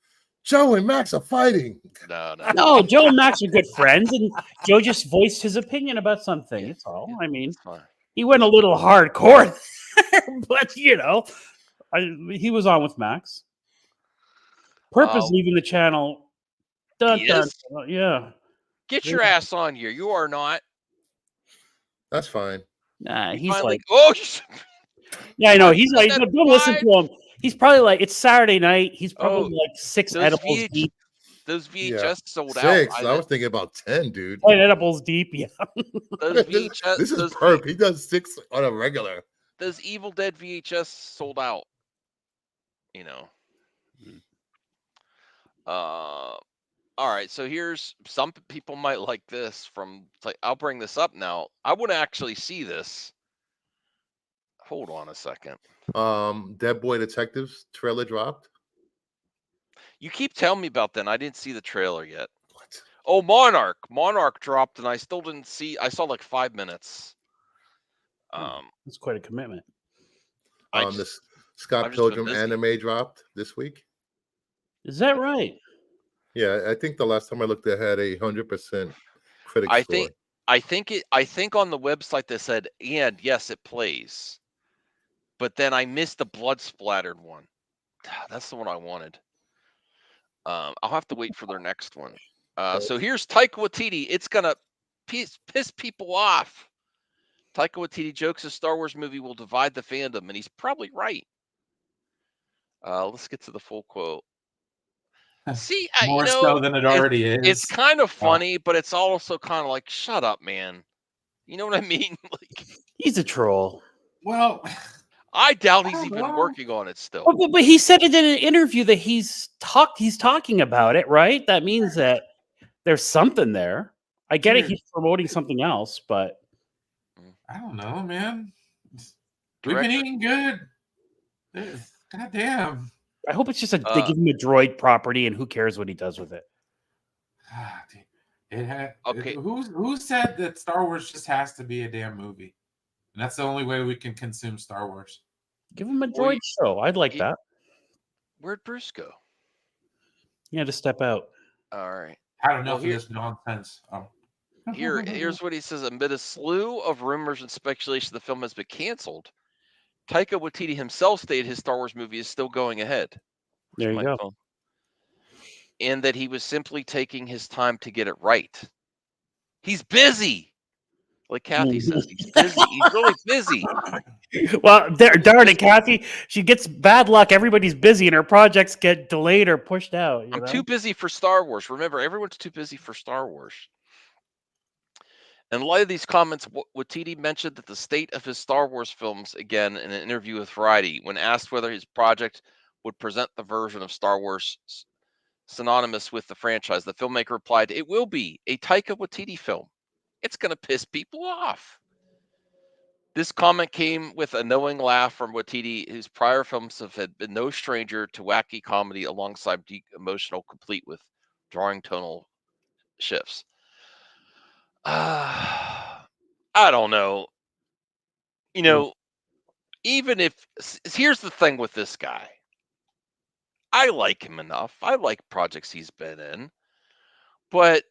Joe and Max are fighting. No. No, Joe and Max are good friends, and Joe just voiced his opinion about something. Yeah, That's all. yeah. I mean, It's fine. he went a little hardcore, there, but he was on with Max. Purpose leaving the channel. Dun, He dun, is? dun, yeah. Get your ass on here. You are not. That's fine. Nah, You he's finally. like, Oh, yeah, I know. He's like, That's don't listen to him. He's probably like, it's Saturday night. He's probably Oh, like 6 those edibles VH deep. those VHS Yeah. sold 6. out. I was thinking about 10, dude. 10 edibles deep. Yeah. Those VHS. This is those, perp. He does 6 on a regular. those Evil Dead VHS sold out. You know. All right. So here's some people might like this from. I'll bring this up now. I want to actually see this. Hold on a second. Dead Boy Detectives trailer dropped. You keep telling me about that. And I didn't see the trailer yet. What? Oh, Monarch. Monarch dropped, and I still didn't see. I saw like 5 minutes. It's quite a commitment. This Scott I've just been Pilgrim busy. anime dropped this week. Is that right? Yeah, I think the last time I looked, they had 100% critic I score. think on the website they said, and yes, it plays. But then I missed the blood splattered one. That's the one I wanted. I'll have to wait for their next one. So here's Taika Waititi. It's gonna piss people off. Taika Waititi jokes a Star Wars movie will divide the fandom, and he's probably right. Let's get to the full quote. See, More so than it already is. It's kind of funny, but it's also kind of like, shut up, man. You know what I mean? Like, He's a troll. Well, I doubt he's I don't even know. working on it still. But he said it in an interview that he's talking about it, right? That means that there's something there. I get it. Dude. He's promoting something else, but I don't know, man. We've been Director- eating good. God damn. I hope it's just they give him a droid property, and who cares what he does with it? Okay. Who said that Star Wars just has to be a damn movie? And that's the only way we can consume Star Wars. Give him a Well, droid show. I'd like that. Where'd Bruce go? Yeah, to step out. All right. I don't know Well, for this nonsense. Oh. Here's what he says. Amid a slew of rumors and speculation the film has been canceled, Taika Waititi himself stated his Star Wars movie is still going ahead. There you My go. phone. And that he was simply taking his time to get it right. He's busy. Like Kathy says, he's busy. He's really busy. Well, darn it, Kathy. She gets bad luck. Everybody's busy, and her projects get delayed or pushed out. I'm too busy for Star Wars. Remember, everyone's too busy for Star Wars. In light of these comments, Waititi mentioned that the state of his Star Wars films again in an interview with Variety. When asked whether his project would present the version of Star Wars synonymous with the franchise, the filmmaker replied, "It will be a Taika Waititi film. It's going to piss people off." This comment came with a knowing laugh from Waititi, whose prior films have been no stranger to wacky comedy alongside deep emotional, complete with drawing tonal shifts. I don't know. You know, even if here's the thing with this guy, I like him enough. I like projects he's been in, but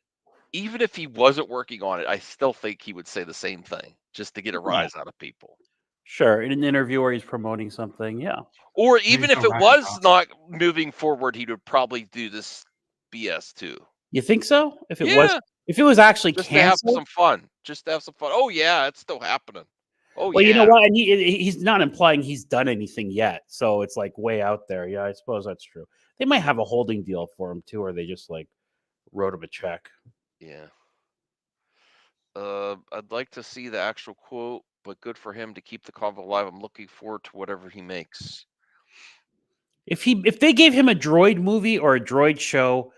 even if he wasn't working on it, I still think he would say the same thing just to get a rise out of people. Sure, in an interview where he's promoting something, yeah. Or even if so it right was about not moving forward, he would probably do this BS too. You think so? If it Yeah. was actually Just to have canceled, some fun. Just to have some fun. Oh yeah, it's still happening. Oh Well, yeah. you know what? And he's not implying he's done anything yet, so it's like way out there. Yeah, I suppose that's true. They might have a holding deal for him too, or they just like wrote him a check. Yeah. I'd like to see the actual quote, but good for him to keep the convo alive. I'm looking forward to whatever he makes. If they gave him a droid movie or a droid show,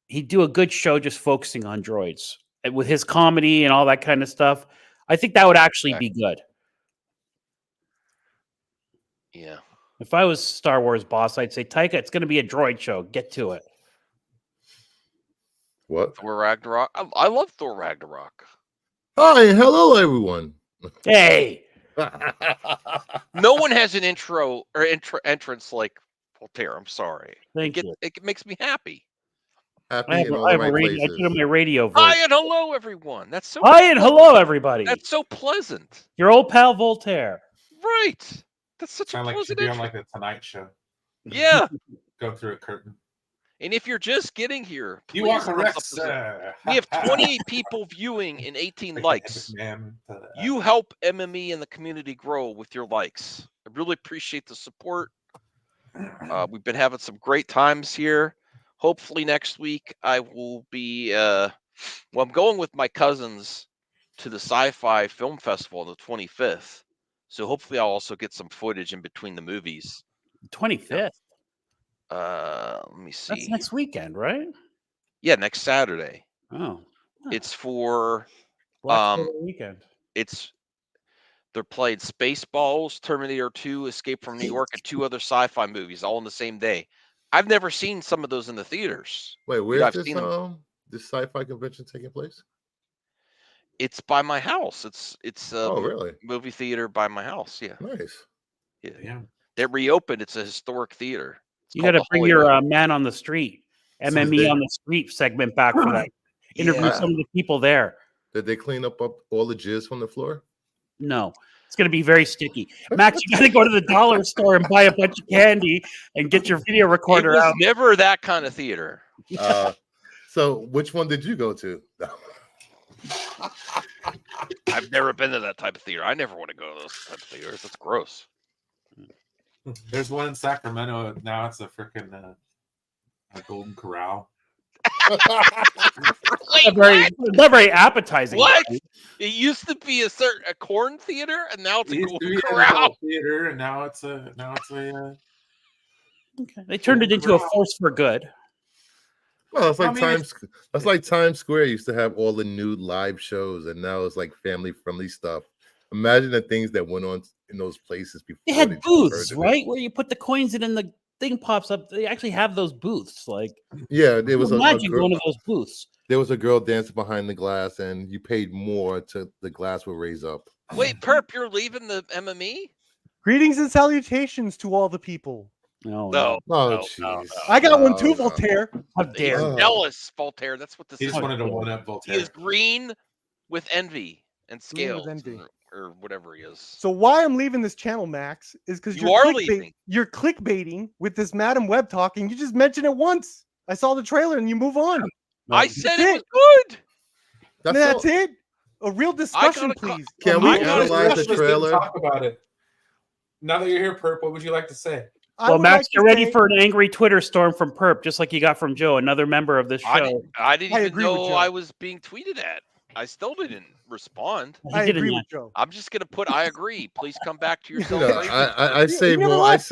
he'd do a good show just focusing on droids and with his comedy and all that kind of stuff. I think that would actually be good. Yeah. If I was Star Wars boss, I'd say, Taika, it's going to be a droid show. Get to it. What? Thor Ragnarok. I love Thor Ragnarok. Hi, hello everyone. Hey, No one has an intro or entrance like Voltaire. I'm sorry. thank you. It makes me happy. Happy I have, in all I the have a right radio. I places. do my radio voice. Hi and hello, everyone. That's so. Hi and hello, everybody. That's so pleasant. Your old pal Voltaire. Right. That's such Sound a like you should pleasant be on intro. like the Tonight Show. Yeah. Go through a curtain. And if you're just getting here, You are please thumbs correct, up this- sir. We have 28 people viewing and 18 likes. You help MME and the community grow with your likes. I really appreciate the support. We've been having some great times here. Hopefully next week I will be I'm going with my cousins to the Sci-Fi Film Festival on the 25th. So hopefully I'll also get some footage in between the movies. 25th. Let me see. That's next weekend, right? Yeah, next Saturday. Oh, It's for Black Friday weekend. they're playing Spaceballs, Terminator 2, Escape from New York, and 2 other sci-fi movies all on the same day. I've never seen some of those in the theaters. Wait, where's I've this seen them. this sci-fi convention taking place? It's by my house. It's Oh, really? movie theater by my house. Yeah. Nice. Yeah. They reopened. It's a historic theater. It's You called got to the bring your Hollywood. man on the street, So MME they- on the street segment back for that. Interview Yeah. some of the people there. Did they clean up all the jizz from the floor? No, it's going to be very sticky. Max, you got to go to the dollar store and buy a bunch of candy and get your video It recorder was out. never that kind of theater. So which one did you go to? I've never been to that type of theater. I never want to go to those type of theaters. That's gross. There's one in Sacramento. Now it's a freaking a Golden Corral. Wait, Not very appetizing. What? It used to be a corn theater, and now it's It a used to Golden be an Corral. adult theater, and now it's a Okay. They turned it into a force for good. Well, it's like I mean, That's like Times Square used to have all the new live shows, and now it's like family-friendly stuff. Imagine the things that went on in those places before. They had just booths, converted it. right? Where you put the coins in and the thing pops up. They actually have those booths. Like, Yeah, there was a imagine girl, going to those booths. there was a girl dancing behind the glass, and you paid more to the glass would raise up. Wait, Perp, you're leaving the MME? Greetings and salutations to all the people. No, No. Oh, No, jeez. no, no. I got one too, No. Voltaire. How He's dare you? Oh. jealous, Voltaire. That's what this he is. just wanted to dare one up He Voltaire. is green with envy and Green with scales, envy. or whatever he is. So why I'm leaving this channel, Max, is because You are leaving. you're clickbaiting with this Madam Web talking. You just mentioned it once. I saw the trailer and you move on. I That's said it was it. good. That's all. it. A real discussion, gotta co- please. Can A we real I gotta analyze the Let's just trailer? talk about it. Now that you're here, Perp, what would you like to say? I Well, would Max, like get to ready say- for an angry Twitter storm from Perp, just like you got from Joe, another member of this I show. didn't I even agree with know Joe. I was being tweeted at. I still didn't respond. He I didn't agree yet. with Joe. I'm just gonna put I agree. Please come back to your You know, celebration. I save never all I left.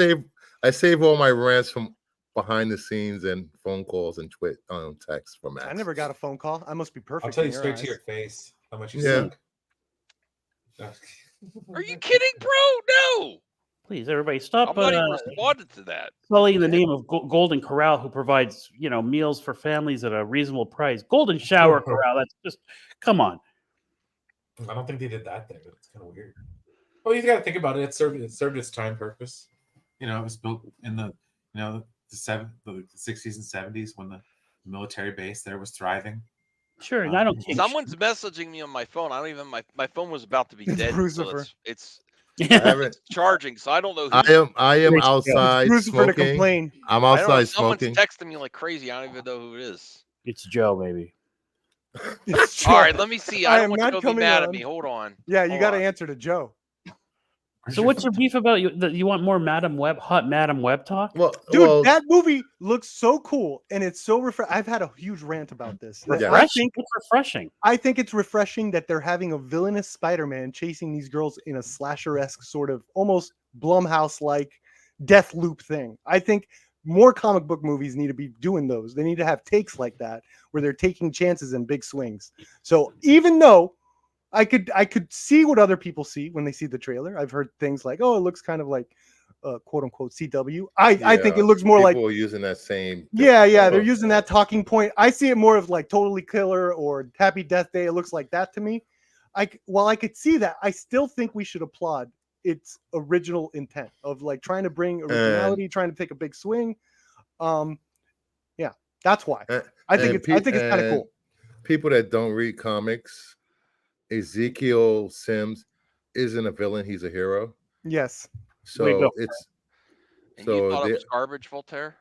save all my rants from behind the scenes and phone calls and text from Max. I never got a phone call. I must be perfect. I'll tell in you your straight to eyes. your face how much you Yeah. suck. Are you kidding, bro? No. Please, everybody, stop I'm not even responding to that. sullying the name of Golden Corral, who provides meals for families at a reasonable price. Golden Shower Corral. That's just come on. I don't think they did that thing, but it's kind of weird. Well, you got to think about it. It served its time purpose. You know, it was built in the the 60s and 70s when the military base there was thriving. Sure, and I don't think Someone's messaging me on my phone. I don't even my phone was about to be dead. So Crucifer. it's I haven't. charging, so I don't know who. I am Great show. outside Crucifer to smoking. complain. I'm I don't know. outside Someone's smoking. texting me like crazy. I don't even know who it is. it's Joe, baby. It's All Joe. right, let me see. I I am don't want not you to be coming mad at on. me. Hold on. Yeah, you Hold got to on. answer to Joe. So what's your beef about you want more Madam Web, hot Madam Web talk? Well, Dude, well, that movie looks so cool, and it's so refreshing. I've had a huge rant about this. Yeah. Refreshing. It's refreshing. I think it's refreshing that they're having a villainous Spider-Man chasing these girls in a slasher-esque sort of almost Blumhouse-like death loop thing. I think more comic book movies need to be doing those. They need to have takes like that where they're taking chances and big swings. So even though I could see what other people see when they see the trailer. I've heard things like, "Oh, it looks kind of like quote unquote CW." I think it looks more like people are using that same. they're using that talking point. I see it more of like Totally Killer or Happy Death Day. It looks like that to me. While I could see that, I still think we should applaud its original intent of like trying to bring originality, trying to take a big swing. Yeah, that's why I think it's kind of cool. People that don't read comics, Ezekiel Sims isn't a villain; he's a hero. Yes. So And you thought it was garbage, Voltaire?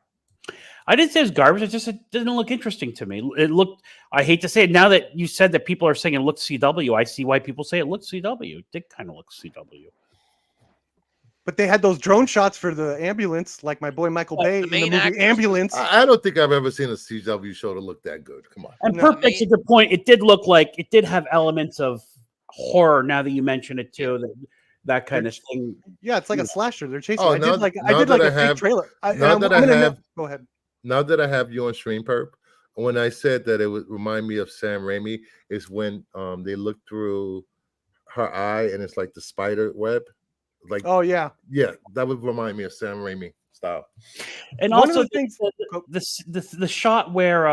I didn't say it was garbage. It didn't look interesting to me. It looked. I hate to say it. Now that you said that people are saying it looks CW, I see why people say it looks CW. It did kind of look CW. But they had those drone shots for the ambulance, like my boy Michael Bay in the movie actors- Ambulance. I don't think I've ever seen a CW show to look that good. Come on. And No, Perp makes a good point. It did look like it did have elements of horror. Now that you mention it too, that kind of thing. Yeah, it's like a slasher. They're chasing. Oh, I now did like that a I fake have- trailer. Go ahead. Now that I have you on stream, Perp, when I said that it would remind me of Sam Raimi, is when they look through her eye and it's like the spider web. Like, Oh yeah, yeah, that would remind me of Sam Raimi style. And One of also the things- the shot where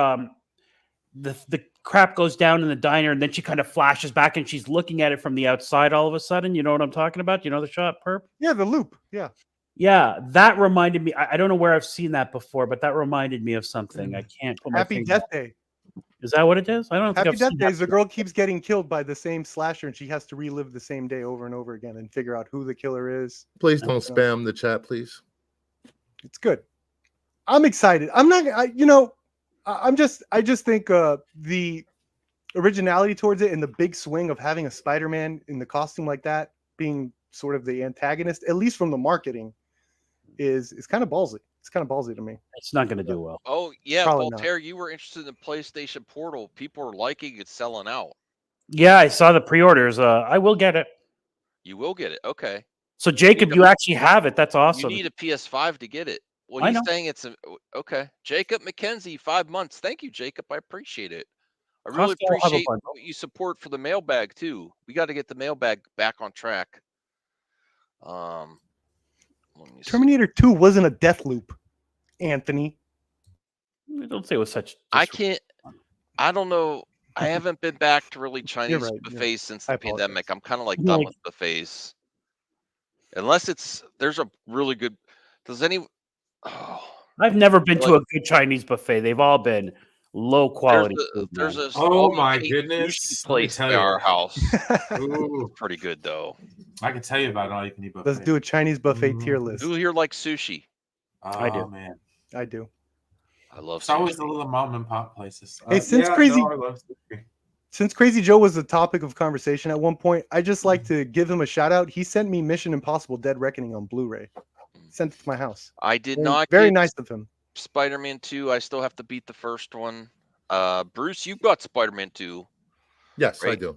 the crap goes down in the diner and then she kind of flashes back and she's looking at it from the outside all of a sudden. You know what I'm talking about? You know the shot, Perp? yeah, the loop. Yeah, Yeah, that reminded me. I don't know where I've seen that before, but that reminded me of something. I can't put my Happy finger Death on it. Day. Is that what it is? I don't think Happy I've Death seen Day that is the girl keeps getting killed by the same slasher, and she has to relive the same day over and over again and figure out who the killer is. Please don't spam the chat, please. It's good. I'm excited. I'm not. I just think the originality towards it and the big swing of having a Spider-Man in the costume like that being sort of the antagonist, at least from the marketing, is kind of ballsy. It's kind of ballsy to me. It's not going to do well. Oh yeah, Probably not. Voltaire, you were interested in PlayStation Portal. People are liking it, selling out. Yeah, I saw the pre-orders. I will get it. You will get it. Okay. So Jacob, you actually have it. That's awesome. You need a PS5 to get it. Well, I he's know. saying it's okay. Jacob McKenzie, 5 months. Thank you, Jacob. I appreciate it. I really Costco will have a appreciate bundle. what you support for the mailbag too. We got to get the mailbag back on track. Let me see. Terminator 2 wasn't a death loop, Anthony. Don't say it was such. I can't. I don't know. I haven't been back to really Chinese right, yeah. buffets since I the pandemic. I'm kind of like Yeah, done like- with buffets. Unless there's a really good. Does any? Oh, I've never been to a good Chinese buffet. They've all been low quality. there's a. Oh all you my can eat goodness. sushi Let me place tell near you. our house. Ooh, Pretty good though. I can tell you about all you can eat buffet. Let's do a Chinese buffet tier list. Who here likes sushi? Oh, I do. man. I do. I love It's always sushi. the little mom and pop places. Hey, since Crazy- I love sushi. Since Crazy Joe was the topic of conversation at one point, I just like to give him a shout out. He sent me Mission Impossible: Dead Reckoning on Blu-ray. Sent it to my house. I did Very, not. very get nice of him. Spider-Man 2. I still have to beat the first one. Bruce, you got Spider-Man 2. Yes, I Right. do.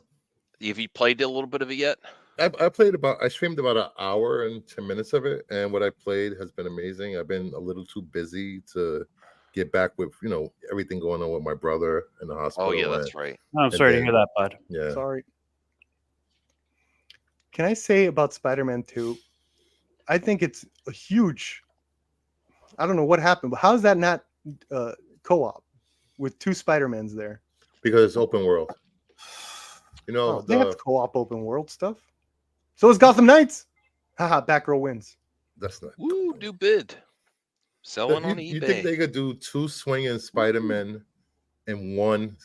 Have you played a little bit of it yet? I streamed about an hour and 10 minutes of it, and what I played has been amazing. I've been a little too busy to get back with everything going on with my brother in the hospital. Oh yeah, and- that's right. Oh, I'm sorry to then- hear that, bud. Yeah. Sorry. Can I say about Spider-Man 2? I think it's a huge. I don't know what happened, but how is that not co-op with two Spider-Mans there? Because it's open world. Oh, they have co-op open world stuff. So is Gotham Knights. Haha, Batgirl wins. That's not. Woo, do bid. Selling on You eBay. think they could do two swinging Spider-Men in one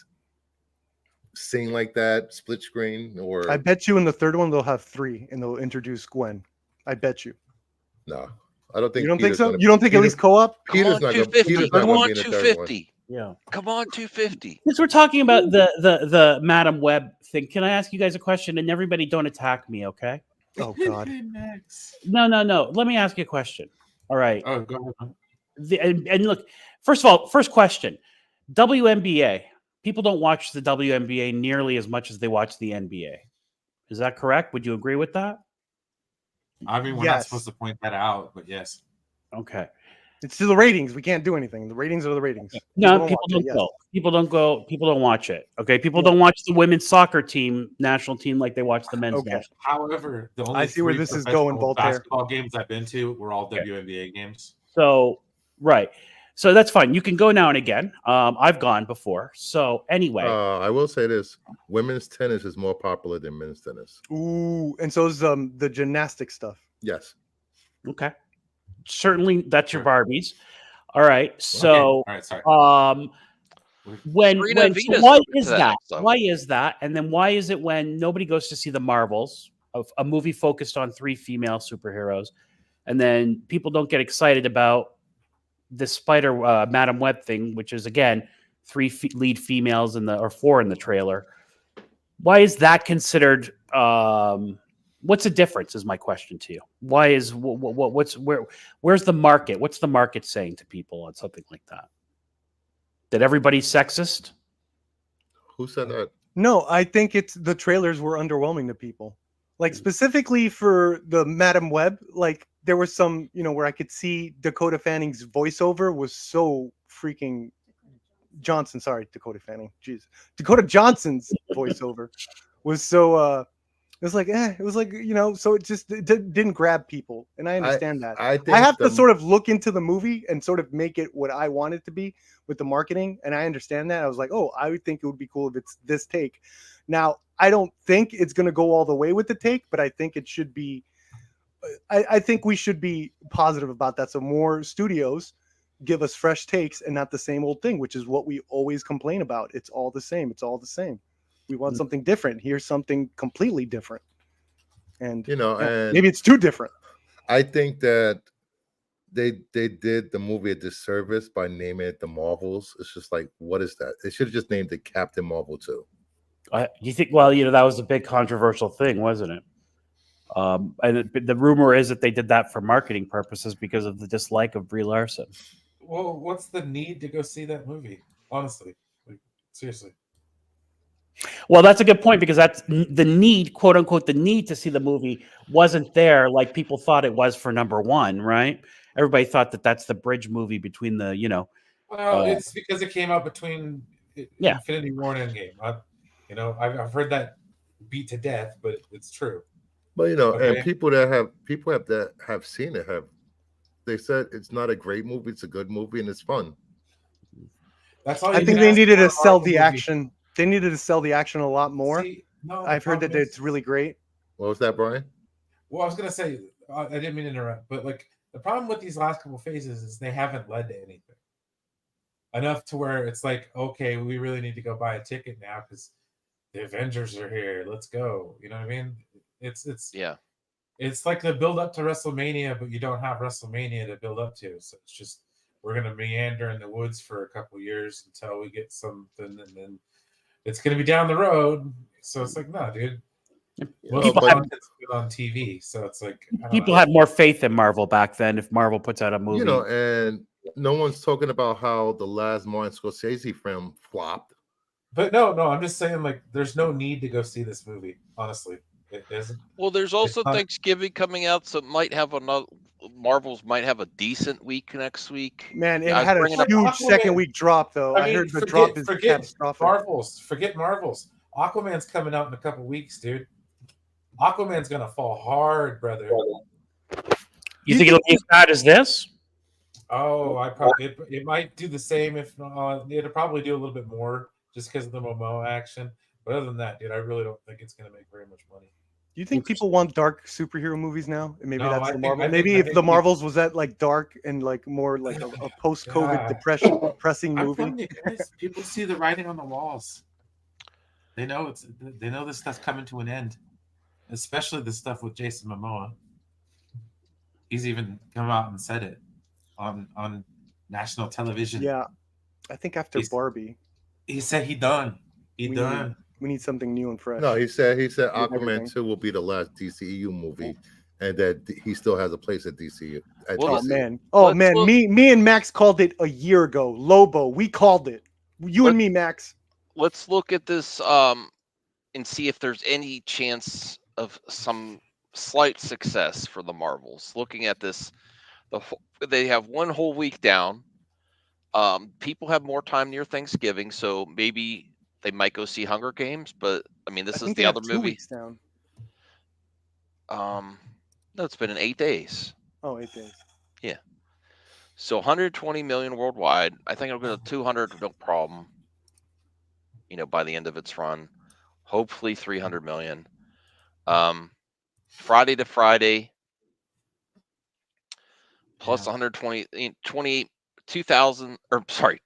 scene like that, split screen, or I bet you in the third one they'll have three and they'll introduce Gwen. I bet you. no? I don't think. You don't think Peter's so? gonna- You don't think at Peter- least co-op? Come Peter's on, not gonna- 250. Peter's not Come gonna on, be in the third one. 250. Yeah. Come on, 250. Since we're talking about the Madam Web thing, can I ask you guys a question? And everybody, don't attack me, okay? Oh God. Max. No. Let me ask you a question. All right. Oh, go ahead. And look, first of all, first question: WNBA. People don't watch the WNBA nearly as much as they watch the NBA. Is that correct? Would you agree with that? I mean, we're not Yes. supposed to point that out, but yes. Okay. It's to the ratings. We can't do anything. The ratings are the ratings. No, watch people it, don't yes. go. People don't go. People don't watch it. Okay. People Yeah. don't watch the women's soccer team, national team, like they watch the men's Okay. national. However, the only I see where three this is going, professional Voltaire. basketball games I've been to were all Okay. WNBA games. So, right. So that's fine. You can go now and again. I've gone before. So anyway, I will say this: women's tennis is more popular than men's tennis. Ooh, and so is the gymnastic stuff. Yes. okay. Certainly, that's your Sure. Barbies. All right. Okay, So, all right, sorry. Serena so Vita's why took it to is that that? next level. Why is that? And then why is it when nobody goes to see the Marvels, of a movie focused on 3 female superheroes, and then people don't get excited about the Spider Madam Web thing, which is again 3 lead females or 4 in the trailer? Why is that considered? What's the difference? Is my question to you. Why is where's the market? What's the market saying to people on something like that? That everybody's sexist? Who said that? No, I think it's the trailers were underwhelming to people. Like Mm. specifically for the Madam Web, like there was some, where I could see Dakota Fanning's voiceover was so freaking Johnson. Sorry, Dakota Fanning. Jeez, Dakota Johnson's voiceover was so. It was like, it was like, so it didn't grab people, and I understand that. I think I have the- to sort of look into the movie and sort of make it what I want it to be with the marketing, and I understand that. I was like, oh, I would think it would be cool if it's this take. Now, I don't think it's going to go all the way with the take, but I think it should be. I think we should be positive about that. So more studios give us fresh takes and not the same old thing, which is what we always complain about. It's all the same. It's all the same. We want something different. Here's something completely different. And and maybe it's too different. I think that they did the movie a disservice by naming it the Marvels. It's just like, what is that? They should have just named it Captain Marvel 2. You think? Well, that was a big controversial thing, wasn't it? And the rumor is that they did that for marketing purposes because of the dislike of Brie Larson. Well, what's the need to go see that movie? Honestly, seriously. Well, that's a good point because that's the need, quote unquote, the need to see the movie wasn't there like people thought it was for number 1, right? Everybody thought that that's the bridge movie between the, Well, it's because it came out between Infinity War and Endgame. I've heard that beat to death, but it's true. But Okay. and people that have seen it they said it's not a great movie, it's a good movie, and it's fun. That's all. I you think can they ask needed for to a sell Marvel the movie. action. They needed to sell the action a lot more. See, no, I've heard that problem is- it's really great. What was that, Brian? Well, I was gonna say I didn't mean to interrupt, but like the problem with these last couple phases is they haven't led to anything enough to where it's like, okay, we really need to go buy a ticket now because the Avengers are here. Let's go. You know what I mean? Yeah. It's like the build up to WrestleMania, but you don't have WrestleMania to build up to. So it's just we're gonna meander in the woods for a couple years until we get something, and then it's gonna be down the road. So it's like, no, dude. Most People of the have- content's good on TV, so it's like I don't people know. had more faith in Marvel back then. If Marvel puts out a movie, And no one's talking about how the last Martin Scorsese film flopped. But no, I'm just saying, like, there's no need to go see this movie. Honestly, it isn't. Well, there's also not- Thanksgiving coming out, so it might have another. Marvel's might have a decent week next week. Man, it I was had a bringing up huge Aquaman. second week drop, though. I mean, heard the drop is forget catastrophic. Marvels. Forget Marvels. Aquaman's coming out in a couple weeks, dude. Aquaman's gonna fall hard, brother. you think it'll be as bad as this? Oh, I probably it might do the same. If not, it'll probably do a little bit more just because of the Momoa action. But other than that, dude, I really don't think it's gonna make very much money. Do you think people want dark superhero movies now? And maybe No, that's I the think- Marvel. I think- Maybe I if think the we- Marvels was that like dark and like more like a post-COVID Yeah. depressing I'm movie. telling you guys, people see the writing on the walls. They know this stuff's coming to an end, especially the stuff with Jason Momoa. He's even come out and said it on national television. Yeah, I think after He's- Barbie, He said he done. He We- done. We need something new and fresh. No, he said everything. Aquaman 2 will be the last DCEU movie, and that he still has a place at DCU. At Well, Oh DC. man. Oh let's man. look- Me and Max called it a year ago. Lobo. We called it. You and Let- me, Max. Let's look at this and see if there's any chance of some slight success for the Marvels. Looking at this, they have one whole week down. People have more time near Thanksgiving, so maybe they might go see Hunger Games. But I mean, this I is think the they have other 2 movie. weeks down. No, it's been in 8 days. Oh, 8 days. So 120 million worldwide. I think it'll go to 200, no problem. By the end of its run, hopefully 300 million. Friday to Friday, plus Yeah. 120, 28, 2,000, or sorry,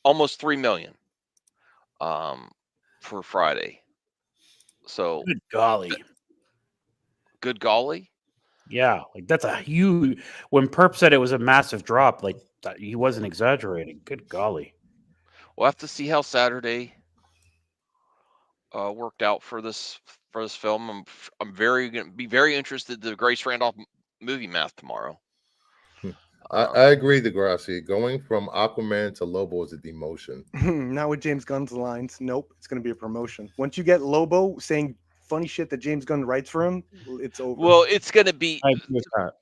almost 3 million. For Friday. So Good golly. good golly. Yeah, like that's a huge. When Perp said it was a massive drop, like he wasn't exaggerating. Good golly. We'll have to see how Saturday worked out for this film. I'm gonna be very interested to Grace Randolph movie math tomorrow. I agree, Degrassi. Going from Aquaman to Lobo is a demotion. Not with James Gunn's lines. Nope. It's going to be a promotion. Once you get Lobo saying funny shit that James Gunn writes for him, it's over. Well, it's gonna be. I agree with that.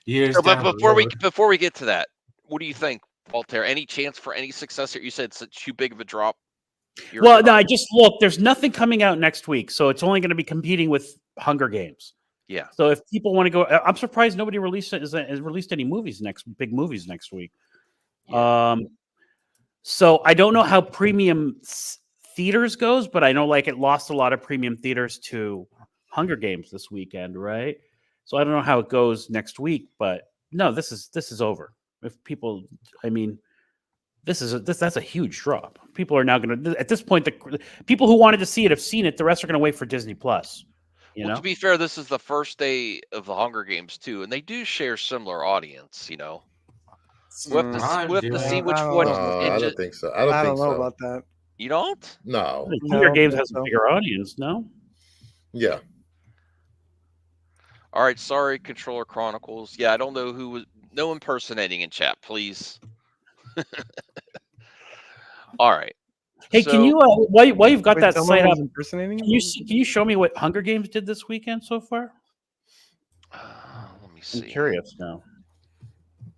Years But down the before road. we get to that, what do you think, Voltaire? Any chance for any success here? You said it's too big of a drop. Well, no, I just look. There's nothing coming out next week, so it's only going to be competing with Hunger Games. Yeah. So if people want to go, I'm surprised nobody has released any big movies next week. So I don't know how premium theaters goes, but I know like it lost a lot of premium theaters to Hunger Games this weekend, right? So I don't know how it goes next week, but no, this is over. If people, I mean, that's a huge drop. People are now going to, at this point, the people who wanted to see it have seen it. The rest are going to wait for Disney Plus. Well, to be fair, this is the first day of the Hunger Games too, and they do share similar audience. We'll have to see which I don't one. know. I don't think so. I don't think know so. about that. You don't? No. Hunger No, Games I has think a so. bigger audience, no? Yeah. All right. Sorry, Controller Chronicles. Yeah, I don't know who was. No impersonating in chat, please. All right. Hey, can you while you've got Wait, that someone site up, was impersonating him? can you show me what Hunger Games did this weekend so far? Let me see. I'm curious now.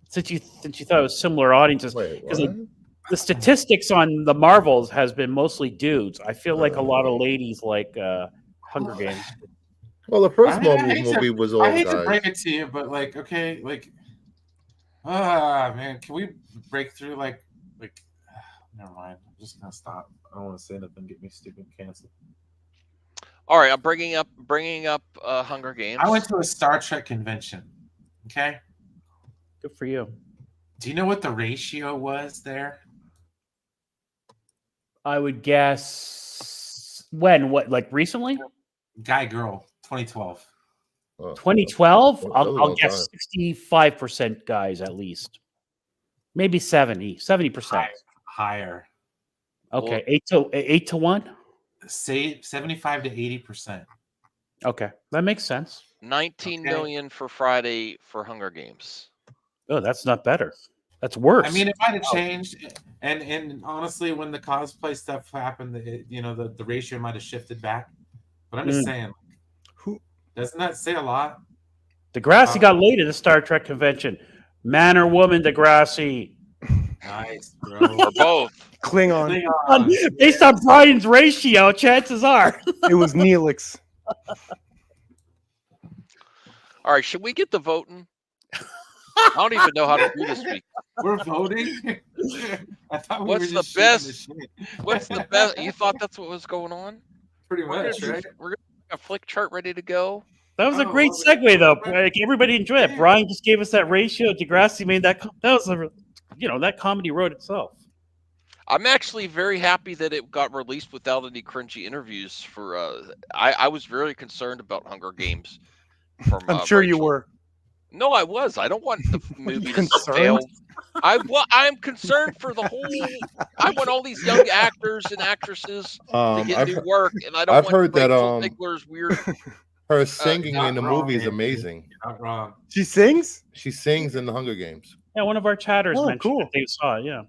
Since you thought it was similar audiences, Wait, because what? the statistics on the Marvels has been mostly dudes. I feel like a lot of ladies like Hunger Games. Well, the first I hate Marvel movie was all I hate to break guys. it to you, but okay, man, can we break through never mind. I'm just gonna stop. I don't want to say nothing, get me stupid canceled. All right. I'm bringing up Hunger Games. I went to a Star Trek convention. Okay, Good for you. do you know what the ratio was there? I would guess what like recently? Guy, girl, 2012. Oh, 2012? That was a I'll long guess time. 65% guys at least. Maybe 70%. Higher. Okay, 8 to 1. Say 75 to 80%. Okay, that makes sense. 19 Okay. million for Friday for Hunger Games. Oh, that's not better. That's worse. I mean, it might have changed, and honestly, when the cosplay stuff happened, the ratio might have shifted back. But I'm just saying, Who? doesn't that say a lot? Degrassi got laid at the Star Trek convention. Man or woman, Degrassi? Nice, bro. Or both. Klingon. Based on Brian's ratio, chances are. It was Neelix. All right. Should we get the voting? I don't even know how to do this week. We're voting. I thought we What's were the just shooting best- shit. What's the best? You thought that's what was going on? Pretty We're much, gonna right? have a flick chart ready to go. That was a Oh, great love it. segue, though. Like, everybody enjoyed it. Brian just gave us that ratio. Degrassi made that. That was that comedy wrote itself. I'm actually very happy that it got released without any cringy interviews. I was very concerned about Hunger Games. From I'm sure you Rachel. were. No, I was. I don't want the movie to concerned? fail. I'm concerned for the whole. I want all these young actors and actresses to get new work, and I don't I've want heard that, Rachel Zegler's weird. her singing not in the wrong, movie is Anthony. amazing. Not wrong. She sings. She sings in the Hunger Games. Yeah, one of our chatters Oh, mentioned cool. that they saw it. Yeah.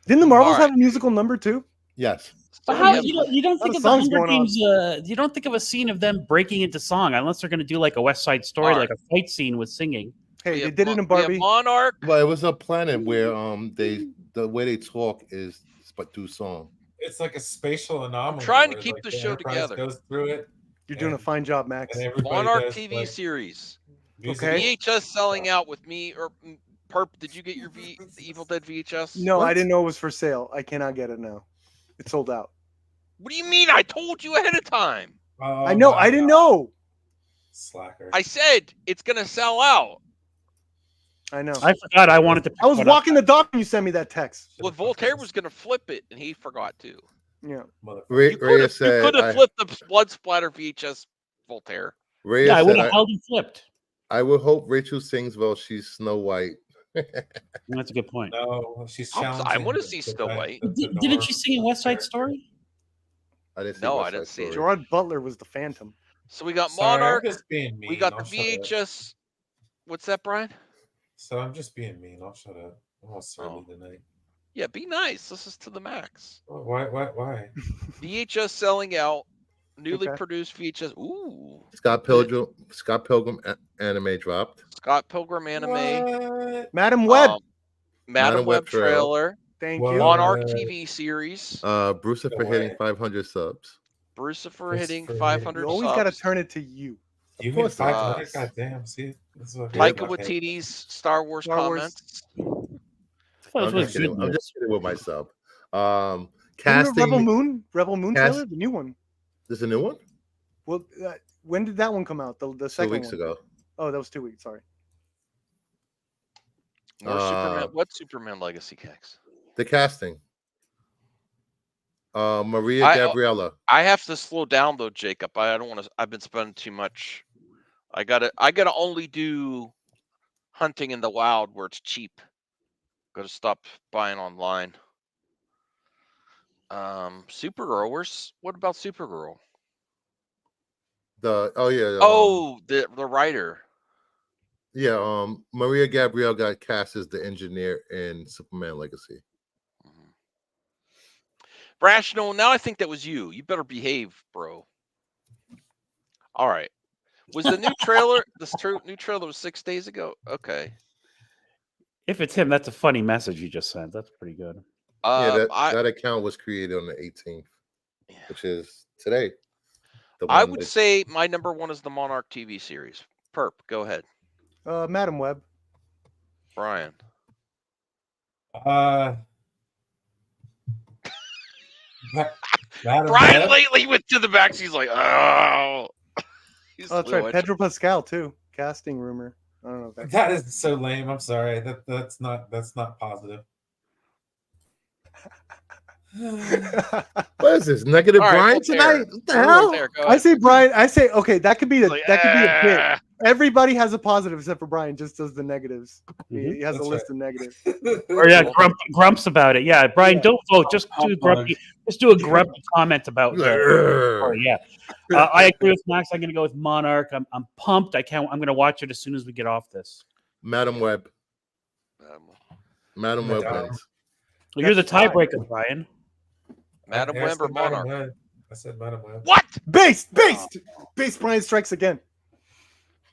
Didn't the Marvels Alright. have a musical number too? Yes. But So how we have- you don't lot think of of the songs Hunger going on. Games? You don't think of a scene of them breaking into song unless they're going to do like a West Side Story, Alright. like a fight scene with singing. Hey, we they have did it in we have Barbie. Monarch. But it was a planet where the way they talk is but through song. It's like a spatial anomaly. trying to where, keep like, the show Enterprise together. Goes through it, You're doing a and- fine job, Max. and everybody Monarch does, TV like, series. music. Okay. VHS selling out with me or Perp. Did you get your the Evil Dead VHS? No, I What? didn't know it was for sale. I cannot get it now. It's sold out. What do you mean? I told you ahead of time. Oh I know. my I didn't God. know. Slacker. I said it's gonna sell out. I know. I forgot I wanted to. pick I was one up. walking the dog and you sent me that text. Well, Voltaire was gonna flip it, and he forgot to. Yeah. Ray, You Rhea said, could have I, flipped the blood splatter VHS Voltaire. Rhea Yeah, I would said, have held and flipped. I would hope Rachel sings well. She's Snow White. That's a good point. No, she's I challenging. wanna the- see the- Snow the- White. the Didn't she norm. sing in West Side Story? I didn't see No, West I didn't Side see it. Story. Gerard Butler was the Phantom. So we got Sorry, I'm Monarch. just being mean. We got I'll the shut up. VHS. What's that, Brian? So I'm just being mean. I'll shut up. I'm all surly Oh. tonight. Yeah, be nice. This is to the max. Why? VHS selling out. Newly Okay. produced VHS. Ooh. Scott Pilgrim anime dropped. Scott Pilgrim anime. What? Madam Web. Madam Web trailer. Thank What? you. Monarch What? TV series. Brucifer No hitting way. 500 subs. Brucifer hitting Christopher 500 You always got to subs. turn it to you. You Of hit course 500. not. God damn. See, this is what Taika okay. Waititi's Star Wars Star Wars. comments. Well, I'm it was just kidding. good I'm news. just kidding with my sub. Remember Casting. Rebel Moon Cast- trailer, the new one. There's a new one? Well, when did that one come out? The 2 second weeks one. ago. Oh, that was 2 weeks. Sorry. More Superman. Uh, What Superman legacy kicks? The casting. Maria I- Gabriella. I have to slow down though, Jacob. I don't want to. I've been spending too much. I gotta only do hunting in the wild where it's cheap. Gotta stop buying online. Supergirl. What about Supergirl? The writer. Yeah, Maria Gabrielle got cast as the engineer in Superman Legacy. Mhm. Rational. Now I think that was you. You better behave, bro. All right. Was the new trailer? New trailer was 6 days ago. Okay. If it's him, that's a funny message you just sent. That's pretty good. Yeah, I that account was created on the 18th, which is today. The I one would that- say my number one is the Monarch TV series. Perp, go ahead, Madam Web. Brian. Madam Brian Web? lately went to the back. He's like, oh. He's Oh, that's right. fluent. Pedro Pascal too. Casting rumor. I don't know if that's That is so lame. I'm sorry. That's not positive. What is this? Negative All right, Brian Voltaire. tonight? What the Voltaire, hell? go I ahead. say Brian. I say okay. That could be a He's like, that could be a bit. "Ah." Everybody has a positive except for Brian. Just does the negatives. Mhm. He has a That's list of negatives. Or yeah, grumps about it. Yeah, Brian, Yeah. don't vote. Just do a Hump grumpy. Just do a grumpy comment about. Like, Or, yeah, I agree with Max. I'm going to go with Monarch. I'm pumped. I'm going to watch it as soon as we get off this. Madam Web. Madam Web Madame. wins. Well, you're the That's fine. tiebreaker, Brian. Madam Yeah, I Web or said Madam Monarch? Web. I said Madam Web. What? Based. Brian strikes again.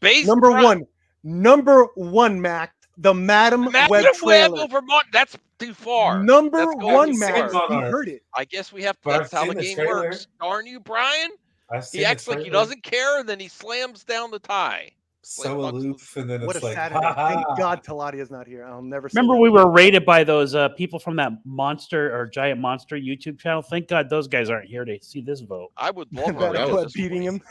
Base Number one, Mac. The Madam Madam Web Web trailer. over Monarch. That's too far. Number That's going one, too Mac. far. You heard it. I guess we have to. But I've That's how the seen the game trailer. works. Darn you, Brian. I've seen He the acts like he trailer. doesn't care, and then he slams down the tie. So like, aloof, and then What it's a like, Saturday. ha, Thank ha. God Taladia's not here. I'll never say Remember, that. we were rated by those people from that monster or giant monster YouTube channel. Thank God those guys aren't here to see this vote. I would love Madam that to was Web beating him.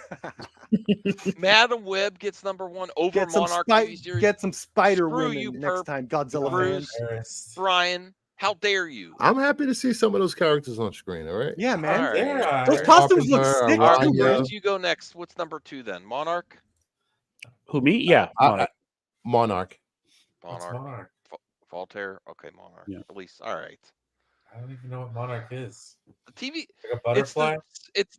Madam Web gets number one over Get some, Monarch TV series. get some Spider Screw Women you, next perp. time. Godzilla Bruce. fans. Embarrassed. Brian, how dare you? I'm happy to see some of those characters on screen. All right. Yeah, man. All right. Yeah. Those All right. costumes look Carpenter, sick. All right, too, Aranya. bro. Bruce, you go next. What's number two then? Monarch? Who me? Yeah, Monarch. Monarch. What's Monarch. Monarch? Voltaire. Okay, Monarch. Yeah. At least, all right. I don't even know what Monarch is. The TV. Like a It's butterfly. it's.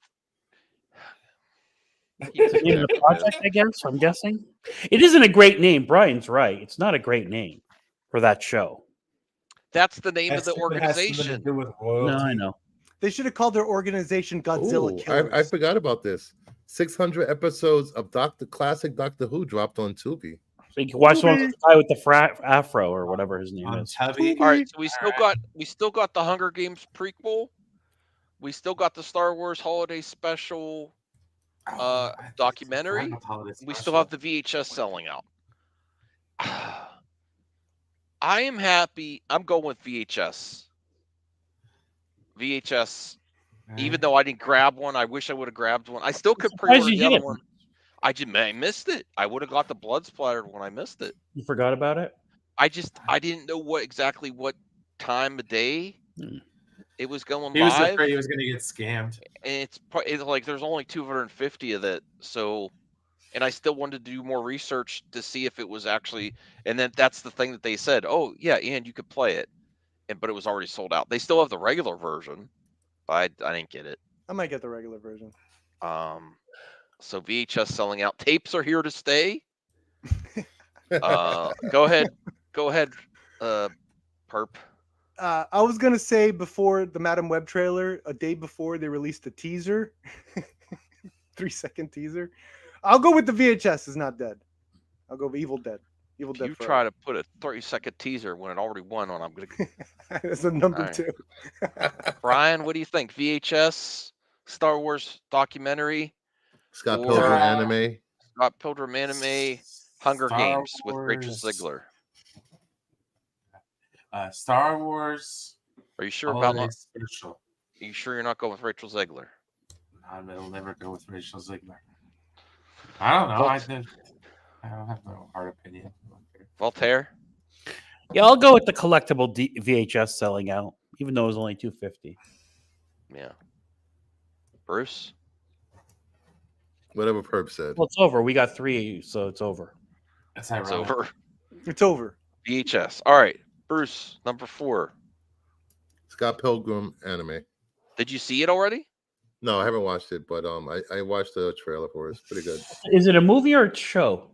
It's the name of the project, I guess. I'm guessing it isn't a great name. Brian's right. It's not a great name for that show. That's the name of the It has something to organization. do with No, royalty. I know. They should have called their organization Godzilla Ooh, Killers. I forgot about this. 600 episodes of classic Doctor Who dropped on Tubi. So you can watch the one with the guy with the afro or whatever his name On is. Tubby. All right, so we still got the Hunger Games prequel. We still got the Star Wars Holiday Special I forgot documentary. about Holiday We Special. still have the VHS selling out. I am happy. I'm going with VHS. VHS. Even though I didn't grab one, I wish I would have grabbed one. I still could surprised pre-order you the other didn't. one. I missed it. I would have got the blood splattered when I missed it. You forgot about it? I didn't know what time of day Hmm. it was going He was live. afraid he was going to get scammed. And it's like there's only 250 of it. So, and I still wanted to do more research to see if it was actually. And then that's the thing that they said. Oh yeah, and you could play it, but it was already sold out. They still have the regular version. But I didn't get it. I might get the regular version. So VHS selling out. Tapes are here to stay. Go ahead, Perp. I was gonna say before the Madam Web trailer, a day before they released a teaser, 3-second teaser. I'll go with the VHS is not dead. I'll go with Evil Dead. Evil If Dead. you try to put a 30-second teaser when it already won on, I'm gonna. That's a number All right. 2. Brian, what do you think? VHS, Star Wars documentary, Scott Or- Pilgrim anime. Scott Pilgrim anime, Hunger Star Games with Rachel Wars- Ziegler. Star Wars. Are you sure about Holiday not? Special. Are you sure you're not going with Rachel Ziegler? It'll never go with Rachel Ziegler. I don't know. I don't have no hard opinion. Voltaire. Yeah, I'll go with the collectible VHS selling out, even though it was only 250. Yeah. Bruce. Whatever Perp said. Well, it's over. We got 3, so it's over. That's It's ironic. over. It's over. VHS. All right. Bruce, number 4. Scott Pilgrim anime. Did you see it already? No, I haven't watched it, but I watched the trailer for it. It's pretty good. Is it a movie or a show?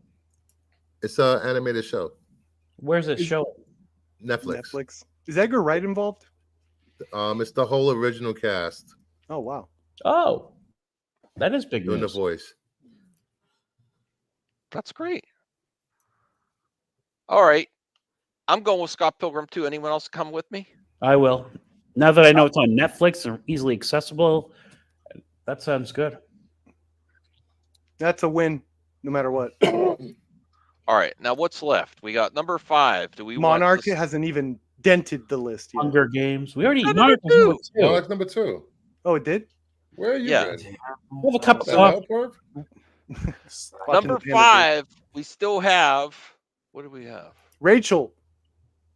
It's an animated show. Where's it show? Netflix. Netflix. Is Edgar Wright involved? It's the whole original cast Oh wow. Oh, that is big doing the news. voice. That's great. All right. I'm going with Scott Pilgrim too. Anyone else come with me? I will. Now that I know it's on Netflix and easily accessible, that sounds good. That's a win, no matter what. All right. Now what's left? We got number 5. Do we want Monarch this- hasn't even dented the list yet. Hunger Games. We already No, Monarch was no, number two. Oh, that's number 2. Oh, it did? Where are you? Yeah. Been? We have a cup What of the coffee. hell, Perp? Watching Number the Panda 5, we still have. What do we have? Rachel.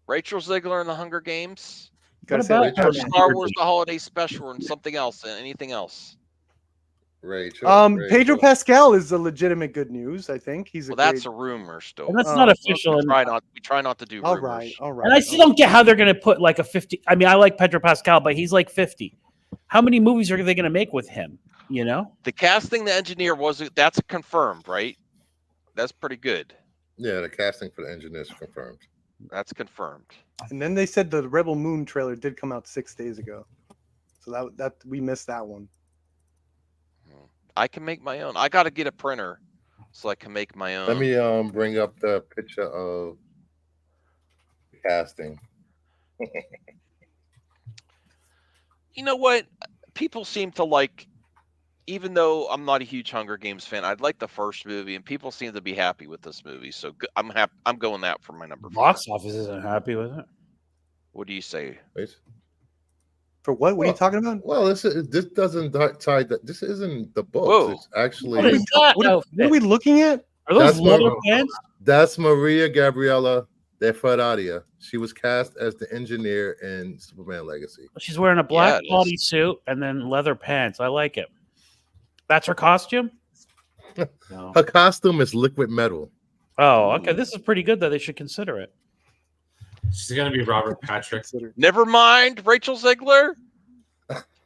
Rachel Ziegler in the Hunger Games, Gotta What say about Rachel. Rachel? or Star Wars: The Holiday Special, and something else. And anything else? Rachel. Pedro Pascal is a legitimate good news. I think he's a Well, that's great. a rumor still. And that's Oh, not okay. official. We and- try not to do All rumors. right, all right. And I still don't get how they're going to put like a 50. I mean, I like Pedro Pascal, but he's like 50. How many movies are they going to make with him? You know? The casting, the engineer that's confirmed, right? That's pretty good. Yeah, the casting for the engineers confirmed. That's confirmed. And then they said the Rebel Moon trailer did come out 6 days ago, so that we missed that one. I can make my own. I got to get a printer so I can make my own. Let me bring up the picture of the casting. You know what? People seem to like, even though I'm not a huge Hunger Games fan, I'd like the first movie, and people seem to be happy with this movie. So I'm happy. I'm going that for my number 4. Box office isn't happy with it. What do you say? Wait. For what? What are you Well, talking about? Well, this doesn't tie that. This isn't the books. Whoa. It's actually What is that What are outfit? we looking at? Are those That's leather what- pants? that's Maria Gabriela de Ferraria. She was cast as the engineer in Superman Legacy. She's wearing a black it is. quality suit and then leather pants. I like it. That's her costume? No. Her costume is liquid metal. Oh, okay. This is pretty good, though. They should consider it. She's gonna be Robert Patrick. Consider. Never mind, Rachel Ziegler.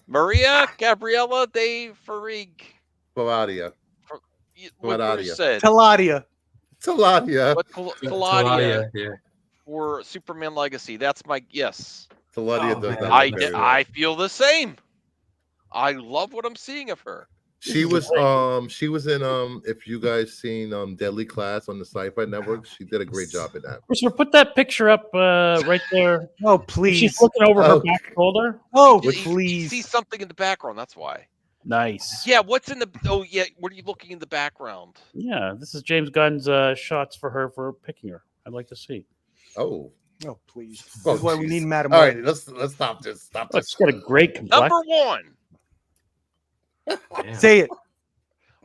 Maria Gabriela de Farig. Claudia. What Claudia. Bruce said. Taladia. Claudia. What Claudia Yeah. for Superman Legacy. That's my yes. Claudia Oh, does man. that. I look very well. I feel the same. I love what I'm seeing of her. She was in if you guys seen Deadly Class on the Sci-Fi Network, she did a great job in that. Christopher, put that picture up right there. Oh, please. She's looking over Oh. her back shoulder. Oh, You see please. something in the background. That's why. Nice. Yeah. What's in the? Oh yeah. What are you looking in the background? Yeah, this is James Gunn's shots for her for picking her. I'd like to see. Oh, Oh, please. This Oh, is why we jeez. need Madam all Web. right. Let's stop this. Stop Oh, this. she's got a great complexion. Number one. Damn. Say it.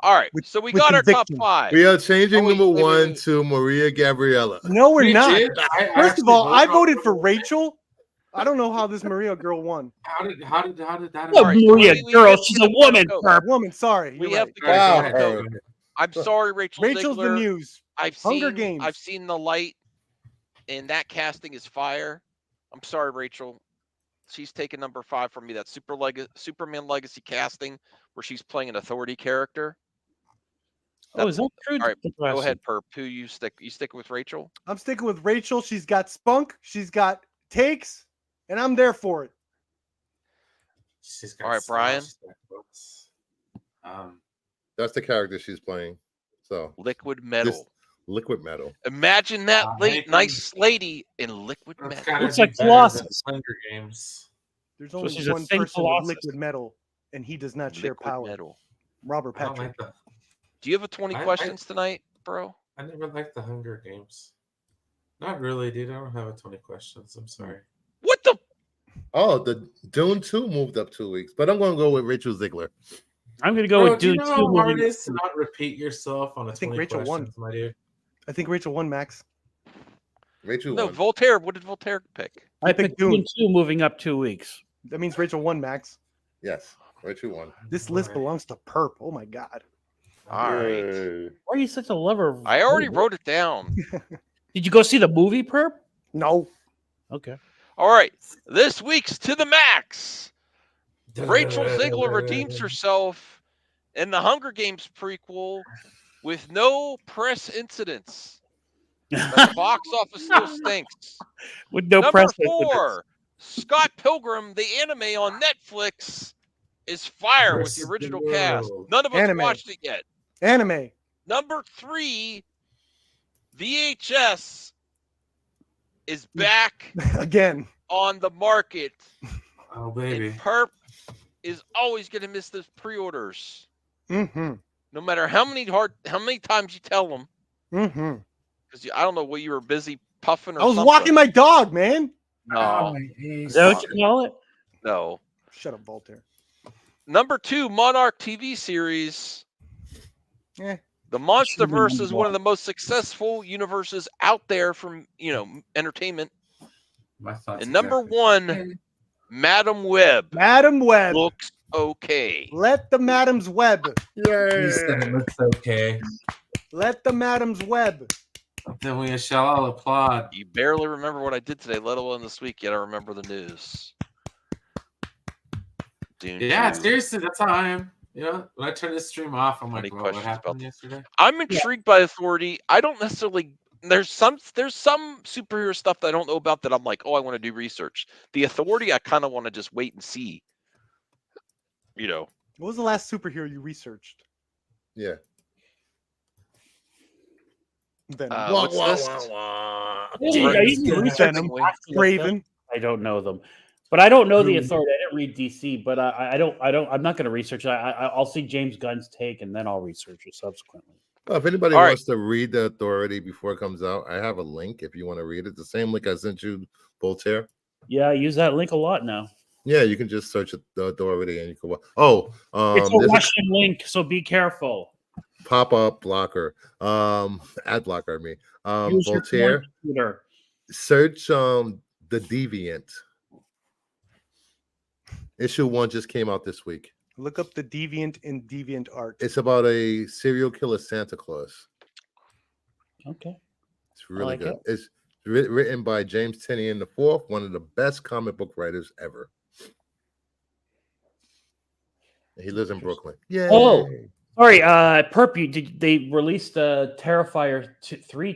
All right. With- So we with got our top conviction. five. We are changing Oh, wait, number wait, one wait. to Maria Gabriela. No, we're We not. did? I First of actually all, I on voted for number one. Rachel. I don't know how this Maria girl won. How did that? Oh, right, Maria, we girl, have to she's get a the woman. go. Perp. Woman, sorry. We You're have right. to All right, Wow, go ahead, her. go ahead. I'm sorry, Rachel Rachel's Ziegler. the news. I've Hunger seen Games. I've seen the light, and that casting is fire. I'm sorry, Rachel. She's taken number 5 from me. That Superman Legacy casting, where she's playing an authority character. Oh, is that true? All right, Go Interesting. ahead, Perp. Who you stick? You stick with Rachel? I'm sticking with Rachel. She's got spunk. She's got takes, and I'm there for it. She's All right, Brian. she's got books. That's the character she's playing. So Liquid Metal. liquid metal. Imagine that anything- nice lady in liquid That's metal. gotta Looks be like better than Colossus. Hunger Games. There's So only she's a one thin person colossus. with liquid metal, and he does not share Liquid power. metal. Robert I don't Patrick. like the. Do you have a 20 I- questions tonight, bro? I never liked the Hunger Games. Not really, dude. I don't have a 20 questions. I'm sorry. What the? Oh, the Dune 2 moved up 2 weeks, but I'm going to go with Rachel Ziegler. I'm going to go Bro, with do you Dune know 2 how hard moving. it is to not repeat yourself on a I think 20 Rachel won. questions, my dude? I think Rachel won, Max. Rachel No, won. Voltaire. What did Voltaire pick? I picked picked Dune Dune. 2 moving up 2 weeks. That means Rachel won, Max. Yes, Rachel won. This list Alright. belongs to Perp. Oh my god. All right. Yay. Why are you such a lover of I already wrote it down. Did you go see the movie, Perp? No. Okay. All right. This week's To the Max. Rachel Ziegler redeems herself in the Hunger Games prequel with no press incidents. But the box office still stinks. With no Number press. 4, Scott Pilgrim, the anime on Netflix, is fire with the Versus the original cast. world. None of us Anime. watched it yet. Anime. Number 3, VHS is back Again. on the market. Oh, baby. And Perp is always going to miss those pre-orders, Mm-hmm. no matter how many times you tell them. Mm-hmm. Because I don't know what you were busy puffing or I was something. walking my dog, man. No, Is that what you call it? no. Shut up, Voltaire. Number 2, Monarch TV series. Eh. The MonsterVerse Should've is one of the most successful universes out there from entertainment. My thoughts And number exactly. 1, Madam Web Madam Web. looks okay. Let the Madam's Web. You said it looks okay. Let the Madam's Web. Then we shall all applaud. You barely remember what I did today, let alone this week. Yet I remember the news. Dune Yeah, 2. seriously, that's how I am. You know, when I turn this stream off, I'm like, Any "Bro, what questions happened about- yesterday?" I'm intrigued by Authority. I don't necessarily. There's some superhero stuff that I don't know about that I'm like, oh, I want to do research. The Authority, I kind of want to just wait and see. What was the last superhero you researched? Yeah. Venom. What's this? Really? Right. Are you researching Venom. actual stuff? Raven. I don't know them, but I don't know the Who? Authority. I didn't read DC, but I don't. I'm not going to research it. I'll see James Gunn's take, and then I'll research it subsequently. Well, if anybody All right. wants to read the Authority before it comes out, I have a link if you want to read it. The same link I sent you, Voltaire. Yeah, I use that link a lot now. Yeah, you can just search the Authority and you can. Oh, It's a there's Russian link, so be careful. a pop-up blocker. Ad blocker. I mean, Use your Voltaire. computer. Search the Deviant. Issue 1 just came out this week. Look up the Deviant in Deviant Art. It's about a serial killer Santa Claus. Okay. It's really like good. it. It's Written by James Tynion IV, one of the best comic book writers ever. He lives in Brooklyn. Yeah. Oh. Sorry, Perp, did they released a Terrifier 3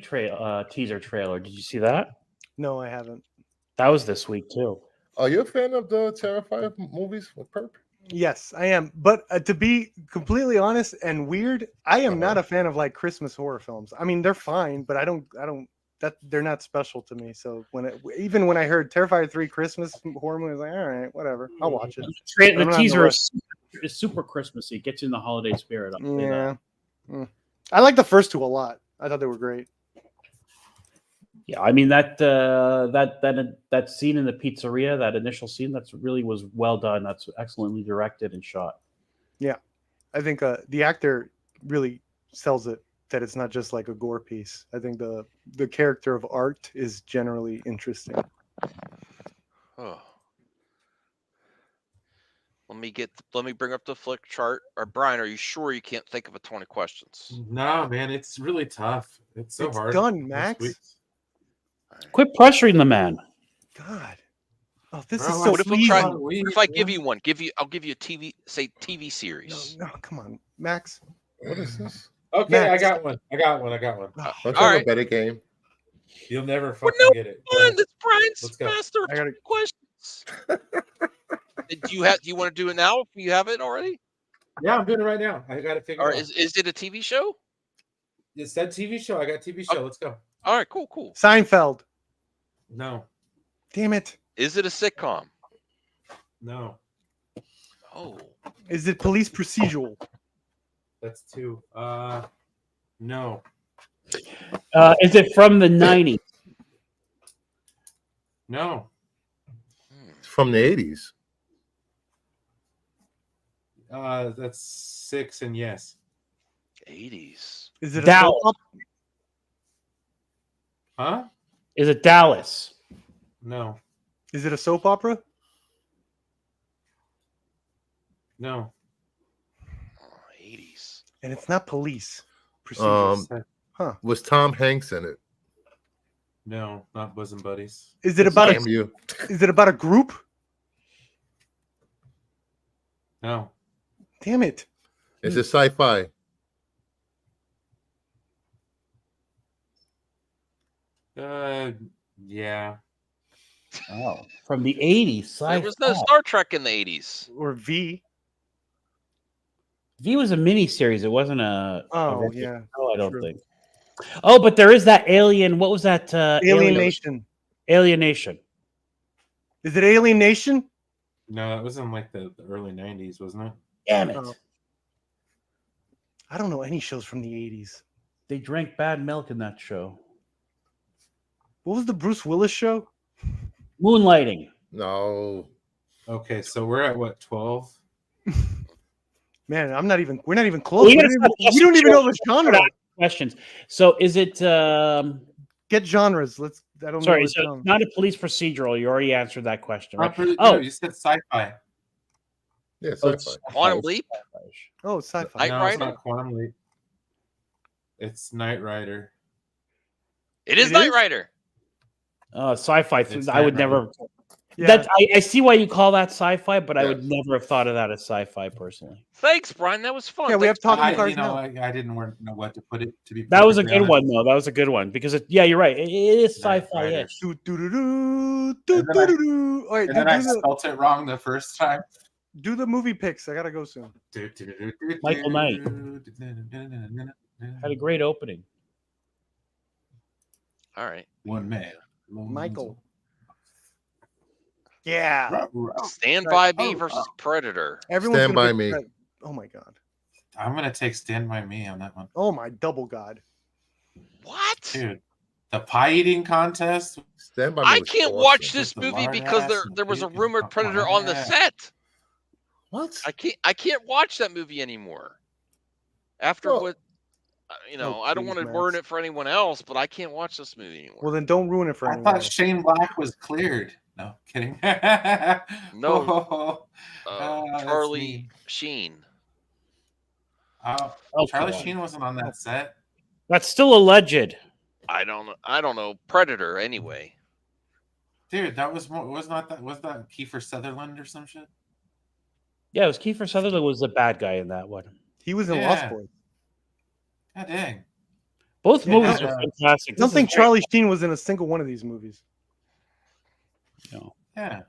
teaser trailer? Did you see that? No, I haven't. That was this week too. Are you a fan of the Terrifier movies with Perp? Yes, I am. But to be completely honest and weird, I am not Uh-huh. a fan of like Christmas horror films. I mean, they're fine, but I don't that they're not special to me. So even when I heard Terrifier 3 Christmas horror movie, I was like, all right, whatever, I'll watch it. The I'm not in the teaser rush. is super Christmassy. Gets you in the holiday spirit. I'll say that. Yeah. I like the first two a lot. I thought they were great. Yeah, I mean that scene in the pizzeria, that initial scene, that's really was well done. That's excellently directed and shot. I think the actor really sells it, that it's not just like a gore piece. I think the character of Art is generally interesting. Oh. Let me bring up the flick chart. Or Brian, are you sure you can't think of a 20 questions? No, man, it's really tough. It's so It's hard. done, this Max. week. Quit pressuring the man. God. Oh, this Bro, is so what if we easy. try- What What if I give you one? I'll give you a TV series. No, come on, Max. What is this? Okay, I Max. got one. I got one. Oh, Don't All you have right. a better game? You'll never Well, fucking no get it. Go Fun, ahead. that's Brian's Let's go. master of I gotta- 20 questions. Do you want to do it now? If you have it already, Yeah, I'm doing it right now. I got to figure or it out. is it a TV show? It's that TV show. I got TV show. Let's go. All right, cool. Seinfeld. No, Damn it. Is it a sitcom? no, Oh, Is it police procedural? that's two. No, Is it from the 90s? no. It's from the 80s. That's 6 and yes. 80s. Is it a Dallas. soap opera? Huh? Is it Dallas? No, Is it a soap opera? no. Oh, 80s. And it's not police procedural. Was Tom Hanks in it? No, not bosom buddies. Is it about Damn you. is it about a group? No, Damn it. Is it sci-fi? yeah. Oh, from the 80s. There was no Star Trek in the 80s. Or V. V was a mini series. It wasn't a. Oh, a yeah. show, I don't true. think. Oh, but there is that Alien. What was that? Alienation. Alienation. Is it Alienation? No, it was in like the early 90s, wasn't it? Damn it! Oh. I don't know any shows from the 80s. They drank bad milk in that show. What was the Bruce Willis show? Moonlighting. No. Okay, so we're at what, 12? Man, we're not even close. We We gotta don't even, know the genre. Questions. So is it? Get genres. I don't Sorry, know. so it's not a police procedural. You already answered that question, right? No, Oh. you said sci-fi. Yeah, Oh, sci-fi. Quantum Leap? Oh, it's sci-fi. Knight No, Rider? it's not Quantum Leap. It's Knight Rider. It is It Knight is? Rider. Sci-fi. It's I would Knight Rider. never. Yeah. That's I see why you call that sci-fi, but I Yeah. would never have thought of that as sci-fi personally. Thanks, Brian. That was fun. Yeah, we have Thanks for talking I, cars you know, now. I didn't know what to put it to be. That was a perfectly good one, honest. though. That was a good one because yeah, you're right. It is Knight sci-fi-ish. Do, do, do, do, do, And then I- do, do. All right, And then I do spelt it wrong the first time. the movie picks. I gotta go soon. Michael Knight. Had a great opening. All right. One man. Michael. Yeah. Stand Right. by Me versus Predator. Everyone's Stand gonna By pick Me. Fred. Oh my god. I'm gonna take Stand By Me on that one. Oh my double god. What? Dude, the pie eating contest. Stand by Me I was can't awesome. watch this With the movie lard because ass there and there was a bacon. rumored Oh, predator on the yeah. set. What? I can't watch that movie anymore. After Well- what I don't please, want to Max. ruin it for anyone else, but I can't watch this movie anymore. Well then don't ruin it for I anyone. thought Shane Black was cleared. No, kidding. No. that's Charlie mean. Sheen. Oh, Oh, Charlie come on. Sheen wasn't on that set. That's still alleged. I don't know. I don't know. Predator, anyway. Dude, that was more. Was that Kiefer Sutherland or some shit? Yeah, it was Kiefer Sutherland was the bad guy in that one. He was in Lost Yeah. Boys. God dang. Both Yeah, movies no, are no. fantastic. I don't This think is great. Charlie Sheen was in a single one of these movies. No. Yeah.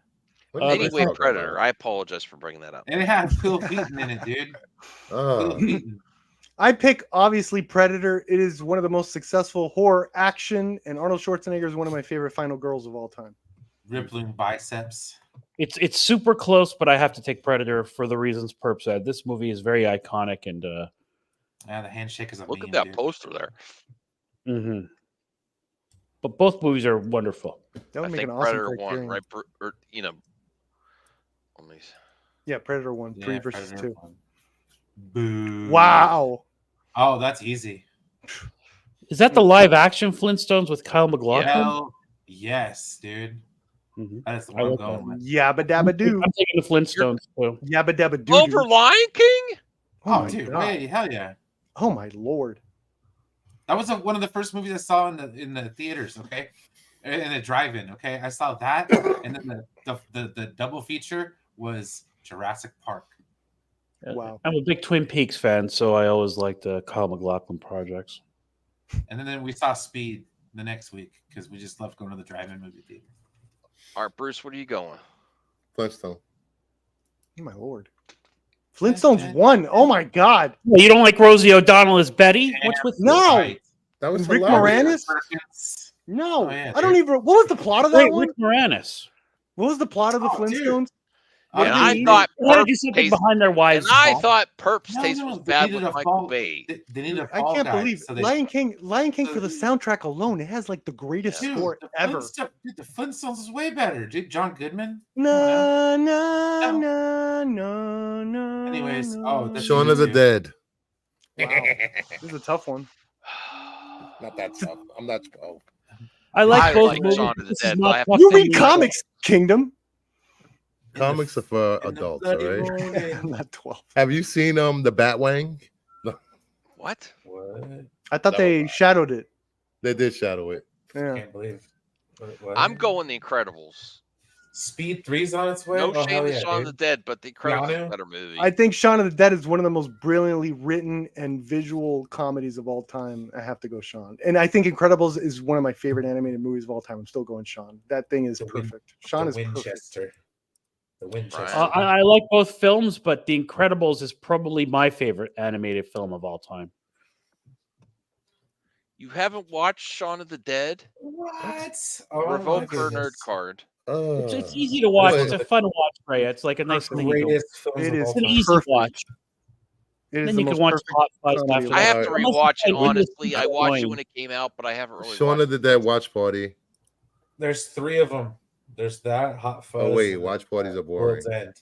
What are you guys Anyway, talking Predator. about? I apologize for bringing that up. And it had Phil Wheaton in it, dude. Phil Wheaton. I pick obviously Predator. It is one of the most successful horror action, and Arnold Schwarzenegger is one of my favorite final girls of all time. Rippling biceps. It's super close, but I have to take Predator for the reasons Perp said. This movie is very iconic and Yeah, the handshake is a Look meme, at that dude. poster there. mhm. But both movies are wonderful. That I would make think an awesome Predator won, Criterion. right? Or, you know, let me. Yeah, Predator 1, 3 Yeah, versus Predator 2. won. Boo. Wow. Oh, that's easy. Is that the live action Flintstones with Kyle MacLachlan? Hell yes, dude. Mhm. That is the I one I'm like going with. Yabba dabba doo. I'm taking the Flintstones too. Yabba dabba doo. Over Lion King? Oh, Oh, my dude, God. wait, hell yeah. Oh my lord. That was one of the first movies I saw in the theaters. Okay, in the drive-in. Okay, I saw that, and then the double feature was Jurassic Park. Wow. I'm a big Twin Peaks fan, so I always like the Kyle MacLachlan projects. And then we saw Speed the next week because we just loved going to the drive-in movie theater. All right, Bruce, what are you going? Flintstone. Oh my lord. Flintstones 1. Oh my god. You don't like Rosie O'Donnell as Betty? What's with you? No. Right. That was Rick hilarious. Moranis? No. Oh, yeah, I don't dude. even. What was the plot of that Wait, one? Rick Moranis. What was the plot of the Oh, dude. Flintstones? Oh, And dude, I they- thought They had to Perp's do something taste, behind their and wives. I thought Perp's No, taste no, was they bad needed with a Michael fall- Bay. They need a I fall can't guy, believe so they- Lion King for the Dude. soundtrack alone, it has like the greatest Dude, score the ever. the Flintstones is way better, dude. John Goodman. Come on now. Na na na na na. Anyways, na. oh, that's Shaun of the too. Dead. Wow. This is a tough one. Not that tough. I'm not. Oh. I like I both like movies. Shaun of the This is Dead, not but I have to fucking You read usual. comics, Kingdom. Comics are for in the adults, all bloody right? morning. I'm not 12. Have you seen the Batwang? What? What? I thought No, they shadowed it. They did shadow it. Yeah. Can't believe. What? I'm going The Incredibles. Speed 3's on its way. No Oh, shame hell to yeah, Shaun of the dude. Dead, but The Incredibles is a Keanu? better movie. I think Shaun of the Dead is one of the most brilliantly written and visual comedies of all time. I have to go Shaun. And I think Incredibles is one of my favorite animated movies of all time. I'm still going Shaun. That thing is The Win- perfect. Shaun the is perfect. Winchester. The Winchester. Brian? I like both films, but The Incredibles is probably my favorite animated film of all time. You haven't watched Shaun of the Dead? What? Oh, Revoke my her nerd goodness. card. It's easy to watch. It's a fun watch, Freya. It's like a nice The thing. You can, greatest films It of is all it's an time. easy perfect. watch. It is Then the you can most watch perfect Hot Fuzz comedy after of I all have time. to Unless rewatch it, it's like honestly. I watched it annoying. when it came out, but I haven't really Shaun watched of the it Dead since. watch party. There's 3 of them. There's that Hot Fuzz. Oh wait, and watch parties are boring. World's End.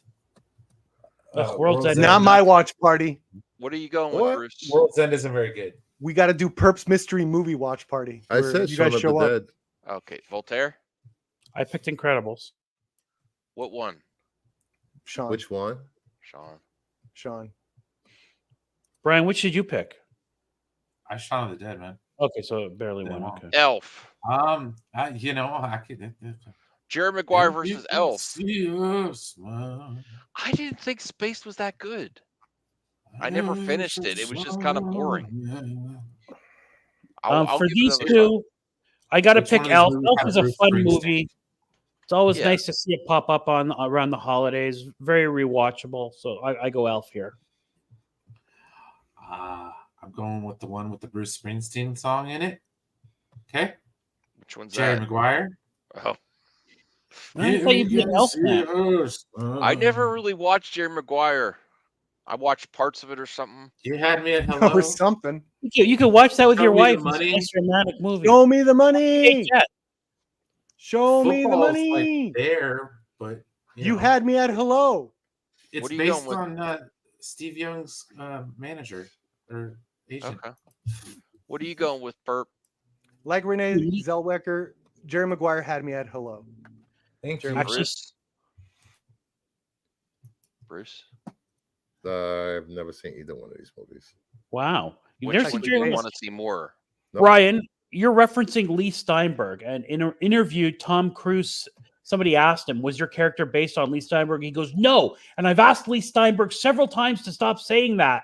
Ugh, World's End. Not my watch party. What are you going with, What? Bruce? World's End isn't very good. We got to do Perp's mystery movie watch party. I where said you Shaun guys of the show up. Dead. Okay, Voltaire. I picked Incredibles. What one? Sean. Which one? Sean. Brian, which did you pick? I Shaun of the Dead, man. Okay, so it barely Yeah. won. Okay. Elf. I could. Jerry Maguire versus You can Elf. see a smile. I didn't think Space was that good. I never finished it. It was just kind of boring. I'll For give it these another shot. two, I got to Which one pick of these Elf. movies Elf had is a Bruce fun Springsteen? movie. It's always Yeah. nice to see it pop up on around the holidays. Very rewatchable. So I go Elf here. I'm going with the one with the Bruce Springsteen song in it. Okay, Which one's Jerry that? Maguire. Oh, I thought you'd be an Elf man. I never really watched Jerry Maguire. I watched parts of it or something. You had me at hello. Or something. You could watch that with Show your me the wife. It's a money. nice romantic movie. Show me the Hey, money. Jet. Show me the Football's, money. like, there, but You know, had me at hello. it's What are you based going with? on Steve Young's manager or agent. Okay. What are you going with, Burp? Like Renee Mhm. Zellweger, Jerry Maguire had me at hello. Thank you. Actually- Bruce? I've never seen either one of these movies. Wow. You've Which never one seen do Jerry you Maguire? want to see more? Nope. Brian, you're referencing Lee Steinberg, and in an interview, Tom Cruise. Somebody asked him, "Was your character based on Lee Steinberg?" He goes, "No." And I've asked Lee Steinberg several times to stop saying that.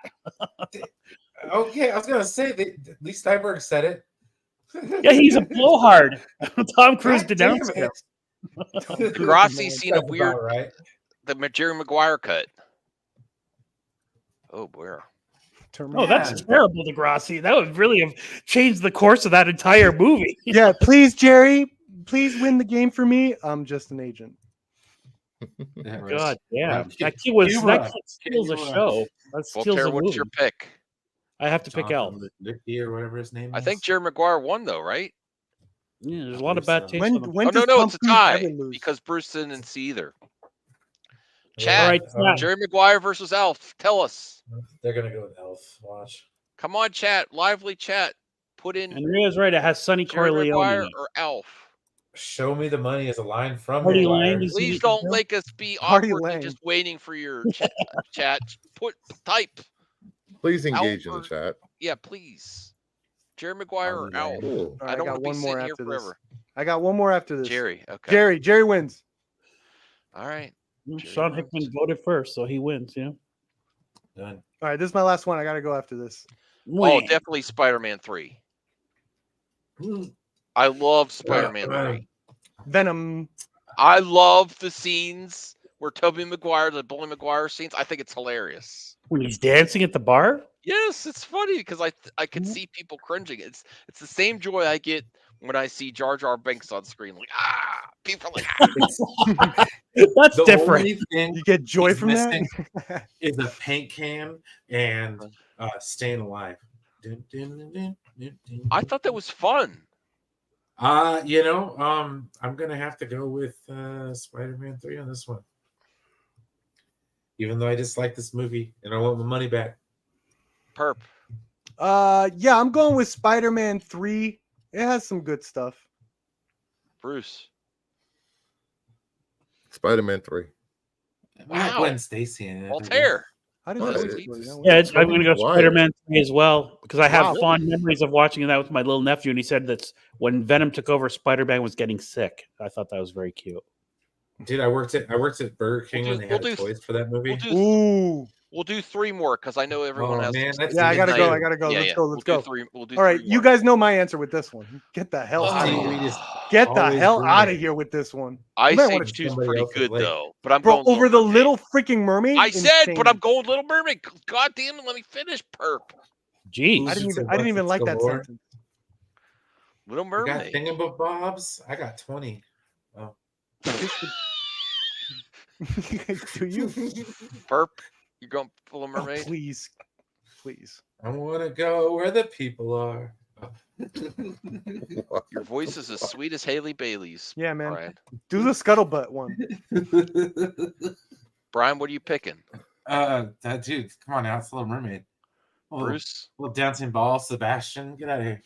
Okay, I was gonna say Lee Steinberg said it. Yeah, he's a blowhard. Tom Cruise God damn denounced him. it. Degrassi's seen a That's weird, about right. the Jerry Maguire cut. Oh, boy. Oh, that's terrible, Degrassi. That would really have changed the course of that entire movie. Yeah, please, Jerry, please win the game for me. I'm just an agent. Yeah, right. God damn. Yeah, That steals a Cuba. show. That steals Voltaire, a what's movie. your pick? I have to pick Elf. Jonathan Lipnicki or whatever his name I is. think Jerry Maguire won, though, right? Yeah, there's a I lot of believe bad so. taste. When on them. when Oh, no, does no, Tom it's a Cruise tie ever lose? because Bruce didn't see either. Yeah, Chat, All right, chat. Jerry Maguire versus Elf. Tell us. They're gonna go with Elf. Watch. Come on, chat. Lively chat. Put in And Ria's right. It has Sonny Jerry Corleone. Maguire in it. or Elf. Show me the money is a line from Artie Maguire. Lang is- Please it don't Bill? make us be Artie awkwardly Lang. just waiting for your chat. Type. Please engage in the Alfred. chat. Yeah, please. Jerry Maguire or Artie Elf. Lang. Cool. All I right, don't got want to be one more sitting here after this. forever. I got one more after this. Jerry. Okay. Jerry wins. All right. Jerry Sean wins. Hickman voted first, so he wins. Yeah. Done. All right, this is my last one. I got to go after this. Oh, definitely Spider-Man 3. I love Spider-Man 3. Venom. I love the scenes where Tobey Maguire, the Bully Maguire scenes. I think it's hilarious. When he's dancing at the bar. Yes, it's funny because I can see people cringing. It's the same joy I get when I see Jar Jar Binks on screen. Like people are like That's The different. only thing You get joy he's from that? missing is a paint can and staying alive. I thought that was fun. I'm gonna have to go with Spider-Man 3 on this one. Even though I dislike this movie and I want my money back. Perp. Yeah, I'm going with Spider-Man 3. It has some good stuff. Bruce. Spider-Man 3. Wow. Gwen Stacy in it. Voltaire. How did Oh, that it's- work for you? Yeah, I'm going to go Why? Spider-Man 3 as well because I have Wow. fond memories of watching that with my little nephew, and he said that when Venom took over, Spider-Man was getting sick. I thought that was very cute. Dude, I worked at Burger King We'll when do- they had we'll do- toys for that movie. We'll do 3 more because I know everyone Oh, has. man, that's Yeah, I gotta go. midnight. I gotta go. Yeah, Let's yeah. go. Let's We'll go. do 3. We'll do All right, 3 you more. guys know my answer with this one. Get the hell Oh. out of Steve here. Reed is Get the always hell doing out it. of here with this one. I You might say wanna- 2's somebody pretty else is good late. though, but I'm Bro, going over the Mermaid. Little Freaking Mermaid. I said, but Insane. I'm going Little Mermaid. God damn it, let me finish. Perp. Jeez. I didn't Who's even. it, I didn't even like Buckets that galore? sentence. Little You got Mermaid. thingamabobs? I got 20. Do you? Perp. You're going Little Oh, Mermaid. please, please. I want to go where the people are. Your voice is as sweet as Haley Bailey's. Yeah, man. Brian. Do the scuttlebutt one. Brian, what are you picking? That dude, come on now, it's Little Mermaid. Bruce, Little dancing ball, Sebastian, get out of here.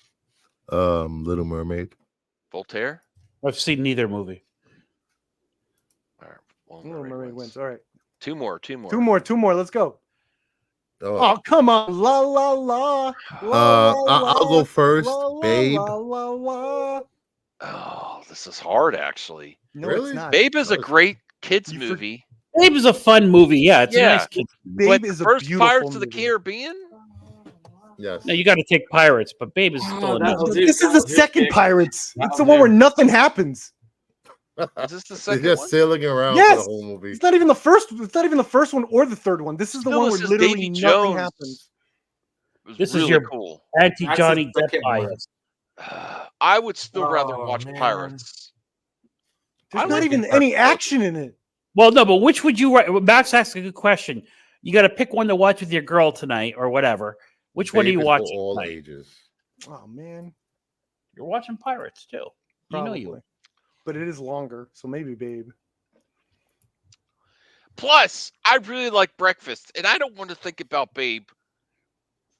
Little Mermaid. Voltaire. I've seen neither movie. All right, Little Mermaid wins. All right, 2 more. 2 more. two more. Let's go. Oh, Oh, come on. La la la. I'll go first. Babe. La, la, la. Oh, this is hard actually. No, Really? it's not. Babe is a Oh, great kids You for- movie. Babe is a fun movie. Yeah, it's Yeah. a nice kid. Babe but is a first beautiful Pirates of the movie. Caribbean. Yes. No, you got to take Pirates, but Babe is still a nice that'll kid. do. This is the second Pirates. That'll It's the one do. where nothing happens. Is this the They're second just one? sailing around Yes! for the whole movie. It's not even the first. It's not even the first one or the third one. This is the Still, one this where is literally Davy nothing Jones. happens. It was This is really your- cool. Anti-Johnny That's the Depp second one. bias. I would still rather Oh, watch man. Pirates. There's I not like even it. any action in it. Well, no, but which would you? Max asked a good question. You got to pick one to watch with your girl tonight or whatever. Which one are Babe you is for watching? all tonight? ages. Oh man, You're watching Pirates too. You know you. Probably. But it is longer, so maybe Babe. Plus, I really like Breakfast, and I don't want to think about Babe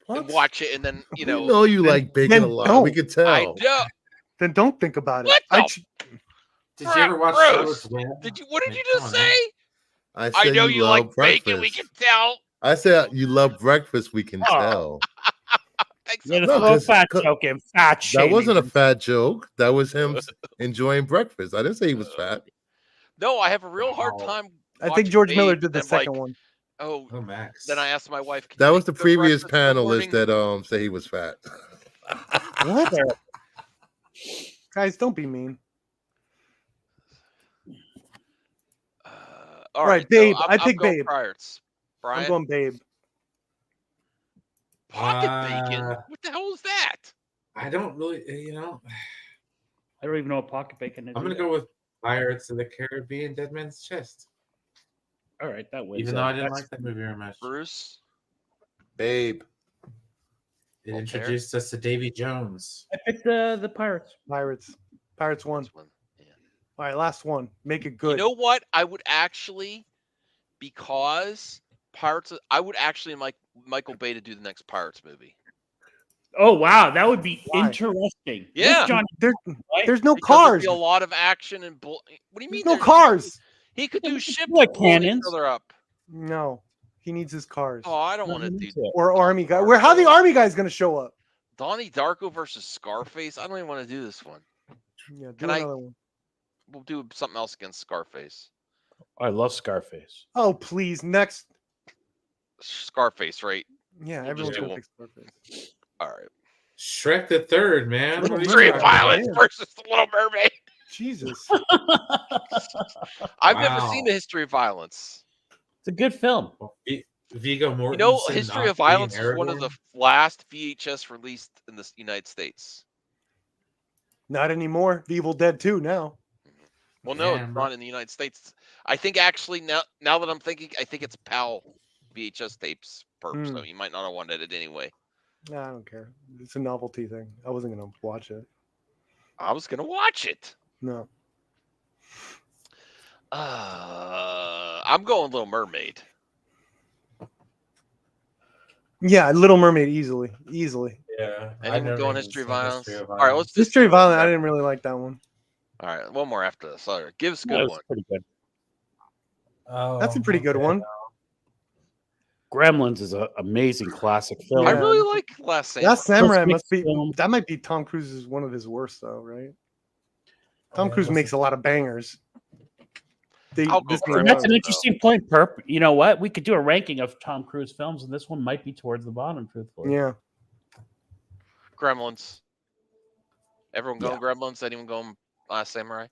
and watch it, and then You know you like bacon then a lot. We don't. could tell. I know. Then don't think about it. What I the ch- Did you ever watch Bruce, Charlotte's Web? What did Like, you come just on, say? I I said know you like love bacon. We breakfast. can tell. I said you love breakfast. We can Oh. tell. think so. Yeah, No, a little 'cause- fat 'cause- joke and fat That shaming. wasn't a fat joke. That was him enjoying breakfast. I didn't say he was fat. No, I have a real hard Wow. time. I think watching George Miller Babe, did and the I'm second like, one. Oh, Oh, Max. then I asked my wife. "Can That you was make the me a previous breakfast in the panelist morning?" that said he was fat. What? Guys, don't be mean. All Right, right, Babe. So I I'm pick going Babe. Pirates. Brian, I'm going Babe. pocket bacon. Uh, What the hell is that? I don't really, I don't even know what pocket bacon is. I'm gonna either. go with Pirates of the Caribbean: Dead Man's Chest. All right, that wins. Even then. though I didn't That's- like that movie very much. Bruce. Babe. It Voltaire? introduced us to Davy Jones. I picked the Pirates. Pirates. Pirates won. This one, yeah. All right, last one. Make it good. You know what? I would actually, because I would actually like Michael Bay to do the next Pirates movie. Oh wow, that would be Why? interesting. With Yeah. Johnny, There, right? there's no Because there'd cars. be a lot of action and what do you mean? There's no there's- cars. He could Yeah, do but ships like blowing each cannons. other up. No, he needs his cars. Oh, I don't want to do Or army guy. Where? How the army guy's gonna show up? Donnie Darko versus Scarface. I don't even want to do this one. Yeah, do Can I- another one. We'll do something else against Scarface. I love Scarface. Oh please, next. Scarface, right? Yeah, You everyone's just gonna do pick Scarface. All right. Shrek the Third, man. Little What are you Mermaid. History of talking about? Violence man. versus the Little Mermaid. Jesus. I've never seen Wow. the History of Violence. It's a good film. Well, Viggo Mortensen. You know, History of not being Violence is one of the Aragorn? last VHS released in the United States. Not anymore. The Evil Dead 2 now. Well, no, Man, it's bro. not in the United States. I think actually now that I'm thinking, I think it's PAL VHS tapes perp, so you might not have wanted it anyway. Nah, I don't care. It's a novelty thing. I wasn't gonna watch it. I was gonna watch it. No. I'm going Little Mermaid. Yeah, Little Mermaid easily. Easily. Yeah. I've Anyone never going even History of seen Violence? History of All right, let's just History do of Violence, one I more. didn't really like that one. All right, one more after this. All right, give us a good That was one. pretty good. That's a pretty good one. Gremlins is an amazing classic film. I Yeah. really like Last Samurai. Last Samurai First must be mixed film. that might be Tom Cruise's one of his worst though, right? Tom yeah, Cruise what's makes a lot of bangers. I'll go this for one- it. That's an No. interesting point, Perp. You know what? We could do a ranking of Tom Cruise films, and this one might be towards the bottom, truthfully. Yeah. Gremlins. Everyone going Gremlins? Anyone going Last Samurai?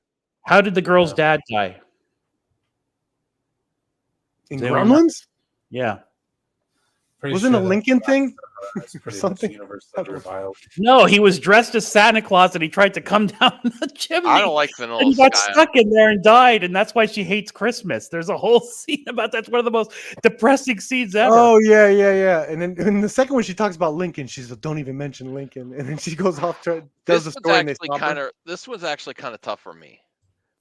How did the girl's dad die? In They were- Gremlins? Yeah. Wasn't a Lincoln thing? or something? Universally reviled. No, he was dressed as Santa Claus and he tried to come down the chimney. I don't like Vanilla and he got Sky. stuck in there and died, and that's why she hates Christmas. There's a whole scene about that's one of the most depressing scenes ever. Oh yeah. And then in the second one, she talks about Lincoln. She's like, "Don't even mention Lincoln," and then she goes off to does the This story. one's And they actually stop her. kind of. This one's actually kind of tough for me.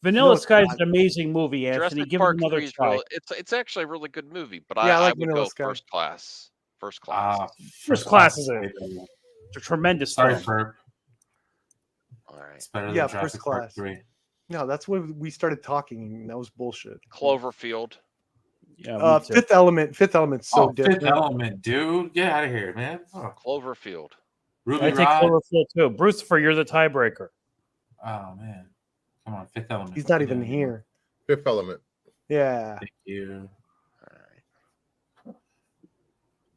Vanilla No, it's Sky is not. an amazing movie, Anthony. Jurassic Give Park it another 3 is try. really, it's actually a really good movie, but Yeah, I I like would Vanilla go Sky. first class. First class. First Class is a tremendous Sorry, film. Ferb. All right. It's better than Yeah, Jurassic First Park Class. 3. No, that's when we started talking, and that was bullshit. Cloverfield. Yeah, me too. Fifth Element. Fifth Element's so different. Fifth Element, dude. Get out of here, man. Oh, Cloverfield. Ruby I take Rod. Cloverfield too. Brucifer, you're the tiebreaker. Oh, man. Come on, Fifth Element. He's not Get even out of here. Fifth Element. Yeah. Thank you. All right.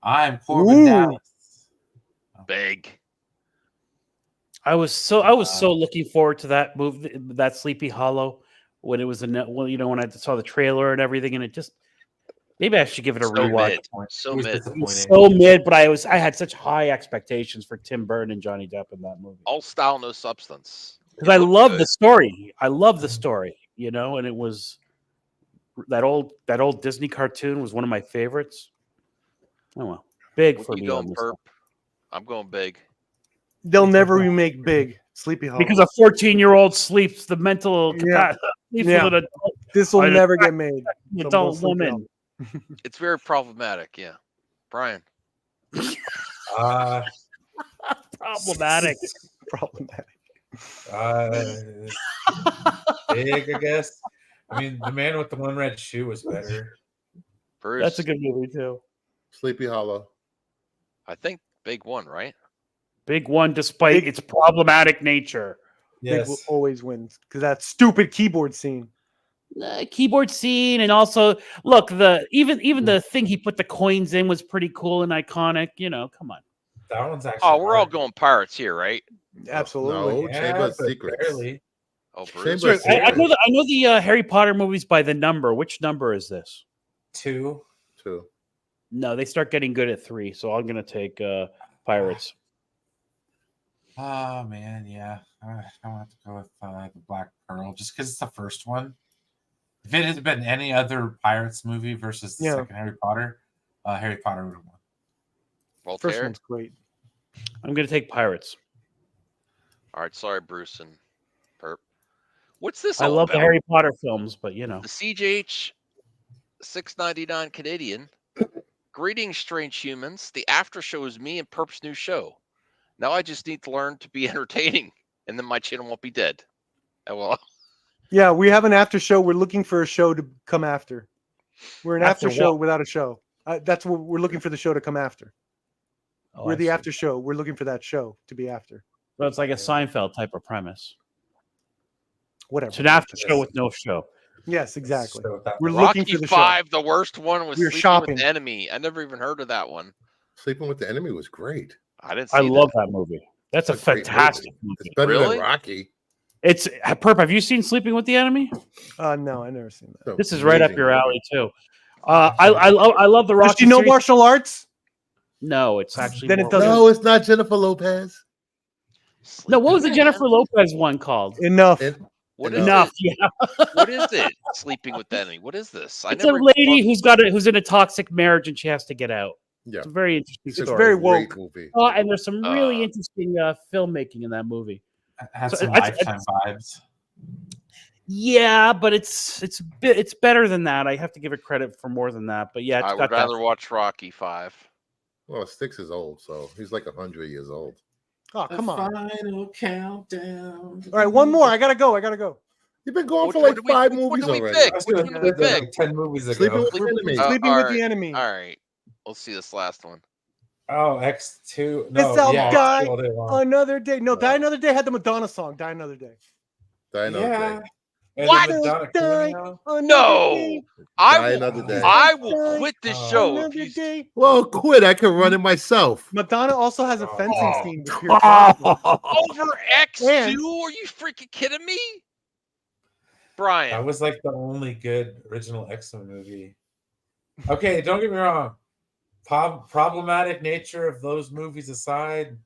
I'm Corbin Ooh. Dallas. Big. I was so looking forward to that movie, that Sleepy Hollow, when it was when I saw the trailer and everything, and it just maybe I should give it a So rewatch. mid. So It was mid. It was disappointing. so mid, but I had such high expectations for Tim Burton and Johnny Depp in that movie All style, no substance. because It I looked love good. the story. I love the story, and it was that old Disney cartoon was one of my favorites. Oh well, big What for you me on going this perp? one. I'm going big. They'll never remake Big Sleepy Hollow. Because a 14-year-old sleeps the mental Yeah. sleeps Yeah. with an this will I- never get made. adult Sleepy woman. It's very problematic. Yeah. Brian. Uh, Problematic. Problematic. Big, I guess. I mean, the man with the one red shoe was better. Bruce. That's a good movie too. Sleepy Hollow. I think big one, right? Big one, despite its problematic nature. Big will Yes. always wins because that stupid keyboard scene. Keyboard scene, and also look, the even the thing he put the coins in was pretty cool and iconic. Come on. That one's actually. Oh, we're all hard. going pirates here, right? Absolutely. No, Chamber of but Secrets. barely. Oh, Chamber Bruce. of I know Secrets. the Harry Potter movies by the number. Which number is this? 2. Too. No, they start getting good at 3, so I'm gonna take Pirates. Oh man, yeah. I want to go with the Black Pearl just because it's the first one. If it had been any other Pirates movie versus the Yeah. second Harry Potter would have won. First Voltaire. one's great. I'm gonna take Pirates. All right, sorry, Bruce and Perp. What's this? I all love the about? Harry Potter films, but The CJH 699 Canadian. Greetings, strange humans. The after show is me and Perp's new show. Now I just need to learn to be entertaining, and then my channel won't be dead. Oh, well, Yeah, we have an after show. We're looking for a show to come after. We're an After after show what? without a show. That's what we're looking for the show to come after. Oh, We're I the see. after show. We're looking for that show to be after. So it's like a Seinfeld type of premise. Whatever. It's an after show with no show. Yes, exactly. So that- We're looking Rocky for the show. 5, the worst one was We're Sleeping shopping. with the Enemy. I never even heard of that one. Sleeping with the Enemy was great. I didn't see I that. love that movie. That's a It's a great fantastic It's movie. better Really? than Rocky. It's Perp. Have you seen Sleeping with the Enemy? No, I never seen that. It's This an is right up amazing your movie. alley too. I love the Does Rocky. she know series. martial arts? No, it's actually Then it more- doesn't- No, it's not Jennifer Lopez. No, what was the Sleeping with Jennifer Enemy? Lopez one called? Enough. It- What is Enough. it? Yeah, What is it? Sleeping with the Enemy. What is this? it's a lady who's in a toxic marriage and she has to get out. Yeah. It's a very interesting It's a story. very great woke. movie. Oh, and there's some really Uh, interesting filmmaking in that movie. It had So some it's- Lifetime vibes. Yeah, but it's better than that. I have to give it credit for more than that. But yeah, it's I got would that. rather watch Rocky 5. Well, Styx is old, so he's like 100 years old. Oh, come on. Final countdown. All right, one more. I gotta go. You've been going Which for one like did we- 5 which one movies did we already. pick? I was Which gonna one put did we that pick? like 10 movies ago. Sleeping with the Sleeping- Enemy. Sleeping with the Alright, Enemy. All right. Let's see this last one. Oh, X2. It's No, all yeah, die X2 all day long. Another day. No, Die Another Day had the Madonna song. Die Another Day. Die Another Yeah. Day. And What? then Madonna Die Cameo. Another No! day, I Another Day. will quit this Oh. show. Another If you, day. Well, quit. I can run it myself. Madonna also has a fencing Oh. scene with Pierce Brosnan. over X2? And- Are you freaking kidding me? That Brian. was like the only good original X-Men movie. Okay, don't get me wrong. Problematic nature of those movies aside,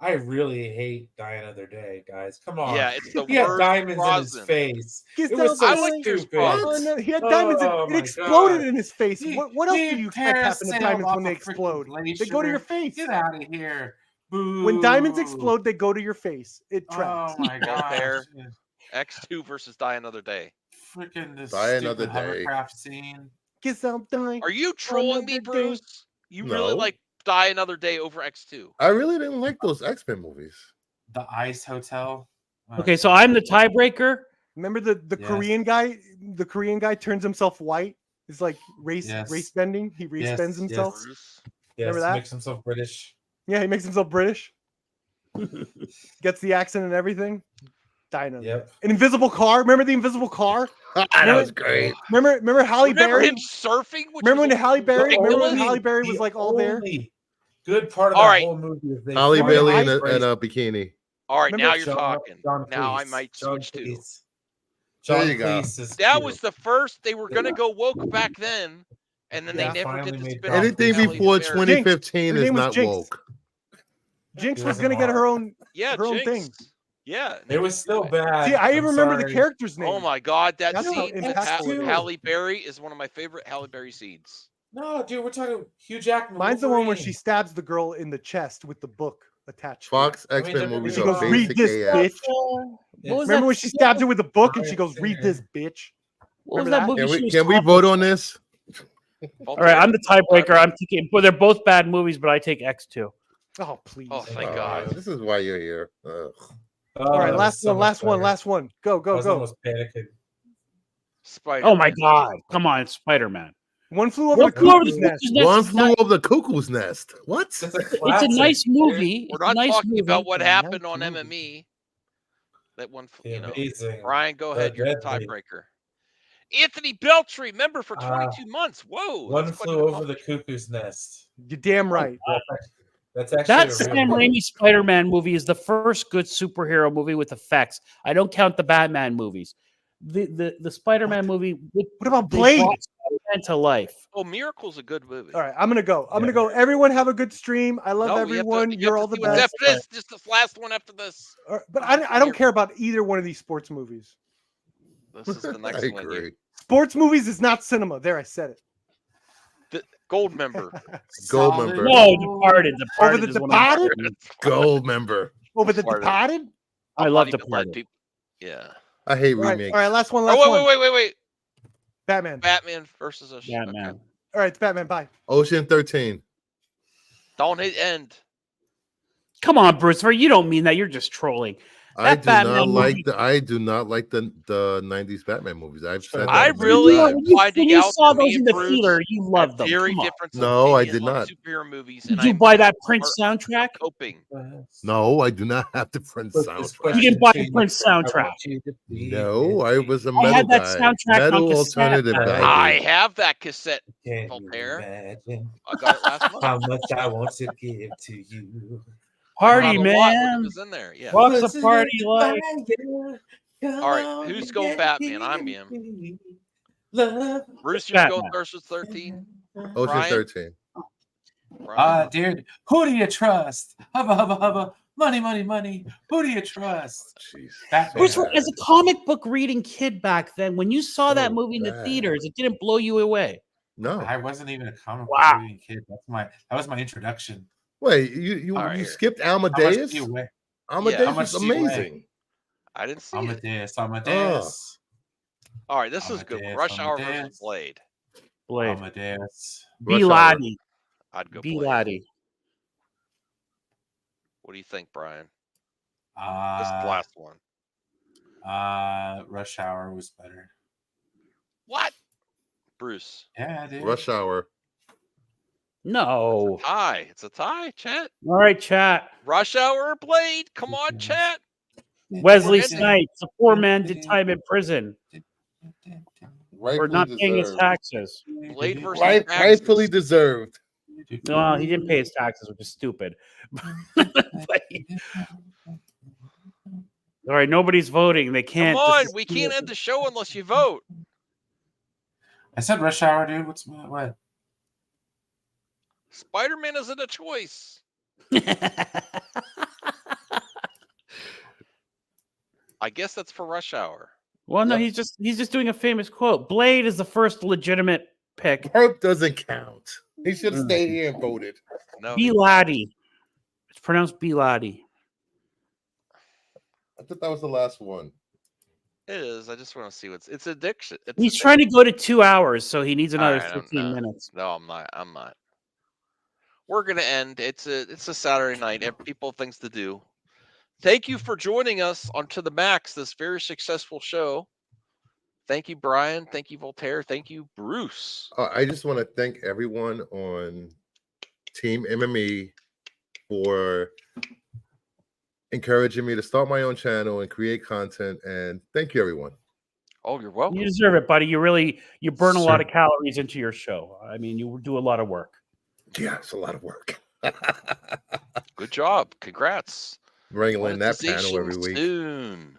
I really hate Die Another Day, guys. Come on. Yeah, it's the He had worst diamonds in Brosnan. his face. Kiss It was out so I the like light. Pierce stupid. Brosnan. Oh, no, he had diamonds. Oh, It my exploded God. in his face. What else do you expect happen to diamonds when they explode? They go to your face. Get out of here. Boo. When diamonds explode, they go to your face. It tracks. Oh my Voltaire. gosh. X2 versus Die Another Day. Freaking this Die Another stupid Day. hovercraft scene. Kiss out die. Are you trolling me, Another Day. Bruce? You really No. like Die Another Day over X2? I really didn't like those X-Men movies. The Ice Hotel. Okay, so I'm the tiebreaker. Remember the Yes. Korean guy? The Korean guy turns himself white. It's like race Yes. bending. He race Yes, bends yes. himself. Bruce? Yes, Remember that? makes himself British. Yeah, he makes himself British. Gets the accent and everything. Dino. Yep. An invisible car. Remember the invisible car? that was great. Remember Halle Remember Berry? him surfing? Which Remember was when Halle Berry? Remember when ridiculous? Halle Berry was like all there? only good part of All that right. whole movie is they Holly fly Bailey high in race. a bikini. All right, Remember now you're talking. John Now I Cleese. might John switch to. Cleese. There John you go. Cleese is That cute. was the first. They were gonna go woke back then, and then Yeah. they never Finally did the made spin John Anything Cleese. before Berry. 2015 Her is name was not Jinx. woke. Jinx It was wasn't gonna get hard. her own. Yeah, her own Jinx. thing. Yeah, It was still bad. bad. See, I even I'm remember the sorry. character's name. Oh my god, that That's how scene with impactful it was. Halle Berry is one of my favorite Halle Berry scenes. No, dude, we're talking Hugh Jackman. Mine's the one where Wolverine. she stabs the girl in the chest with the book attached. to it. Fox I mean, X-Men they're movies She really are goes, read basic this, AF. bitch. Yes. was Remember that when she stabs her with the book and she goes, Brian read this, bitch. What was Remember that that? movie? Can she we was can we talking vote about? on this? All right, I'm the tiebreaker. I'm taking. But they're both bad movies, but I take X2. Oh, please. Oh, thank God. This is why you're here. Ugh. All right, that was last so one, much last one, better. last one. Go, I go, was go. almost panicking. Spider. Oh my god! Come on, it's Spider-Man. One Flew Over One the Flew Over the Cuckoo's Nest. Cuckoo's Nest One is Flew not- Over the Cuckoo's Nest. What? It's a, It's a classic, nice dude. movie. We're It's a not nice talking movie. about what It's a happened nice on movie. MME. That one, The you know. amazing. Brian, go ahead. You're the Deadly. tiebreaker. Anthony Beltry, member for Ah, 22 months. Whoa. One that's quite Flew an Over the accomplishment. Cuckoo's Nest. You're damn right. That's actually That a Sam real movie. Raimi Spider-Man movie is the first good superhero movie with effects. I don't count the Batman movies. The Spider-Man movie. What about They Blade? brought Spider-Man to life. Oh, Miracle's a good movie. All right, I'm gonna go. I'm Yeah. gonna go. Everyone have a good stream. I love No, everyone. you You're have all to the see what's best. after this. Just this last one after this. But I don't care about either one of these sports movies. This is the next I one. agree. Sports movies is not cinema. There, I said it. Gold member. Gold Solid member. No, gold. Departed. Over Departed the is one of my Departed? favorite movies. Gold member. Over the Departed. Departed. I I'm love not even letting Departed. people- Yeah. I hate All right, remakes. all right. Last one. Oh, Last one. wait. Batman. Batman versus us. Yeah, Okay. man. All right, it's Batman. Bye. Ocean 13. Don't hit end. Come on, Bruce. You don't mean that. You're just trolling. I That do not Batman like movie- the I do not like the 90s Batman movies. I've said that I many really times. When you finding out saw that me those in and the Bruce theater, you have loved them. very Come on. different. No, I opinions did on not. Superhero movies. Did and you I'm buy that so Prince hard soundtrack? coping. No, I do not have the Prince Put this soundtrack. question didn't buy to the you. Prince I soundtrack. want you to be No, I was a I metal had that guy. soundtrack on Metal cassette. alternative guy. I dude. have that cassette. Can you Voltaire. imagine I got it last month. how much I want to give to you? Party, Not a lot, but it man. was in there. Yeah. What's a party like? All right, who's going Batman? I'm him. Love. Bruce, you're Batman. going Versus 13. Ocean Brian? 13. Brian? Dude, who do you trust? Hubba, hubba, hubba. Money, money, money. Who do you trust? Jeez. Batman. Bruce, as a comic book reading kid back then, when you saw that So movie in the bad. theaters, it didn't blow you away. No. I wasn't even a comic Wow. book reading kid. That was my introduction. Wait, you All right, you here. skipped How much Amadeus? do you weigh? Amadeus how much is do you weigh? amazing. I didn't see it. Amadeus. All right, this is good. Amadeus, Rush Hour versus Amadeus. Blade. Blade. Amadeus. B. Rush Hour. Laddie. I'd go B. Blade. Laddie. What do you think, Brian? This Uh, last one. Rush Hour was better. What? Bruce. Yeah, dude. Rush Hour. No. Tie. It's a tie, chat. All right, chat. Rush Hour or Blade? Come on, chat. Wesley We're in it. Snipes, a poor man did time in prison for not paying his taxes. Blade versus Rightfully Axis. deserved. No, he didn't pay his taxes, which is stupid. But- all right, nobody's voting. They Come can't. on, this is- we can't end the show unless you vote. I said Rush Hour, dude. What? Spider-Man isn't a choice. I guess that's for Rush Hour. well, no, Yep. he's just doing a famous quote. Blade is the first legitimate pick. Herb doesn't count. He should have Mm. stayed here and voted. No, B. Laddie. It's pronounced B. Laddie. I thought that was the last one. it is. I just want to see what's. It's addiction. It's He's trying to go to 2 hours, so he needs another right, I'm 15 not. minutes. No, I'm not. I'm not. We're gonna end. It's a Saturday night. People have things to do. Thank you for joining us on To the Max, this very successful show. Thank you, Brian. Thank you, Voltaire. Thank you, Bruce. I just want to thank everyone on Team MME for encouraging me to start my own channel and create content. And thank you, everyone. Oh, you're welcome. You deserve it, buddy. You burn a lot Sure. of calories into your show. I mean, you do a lot of work. Yeah, it's a lot of work. Good job. Congrats. Wrangling that panel every week. Soon.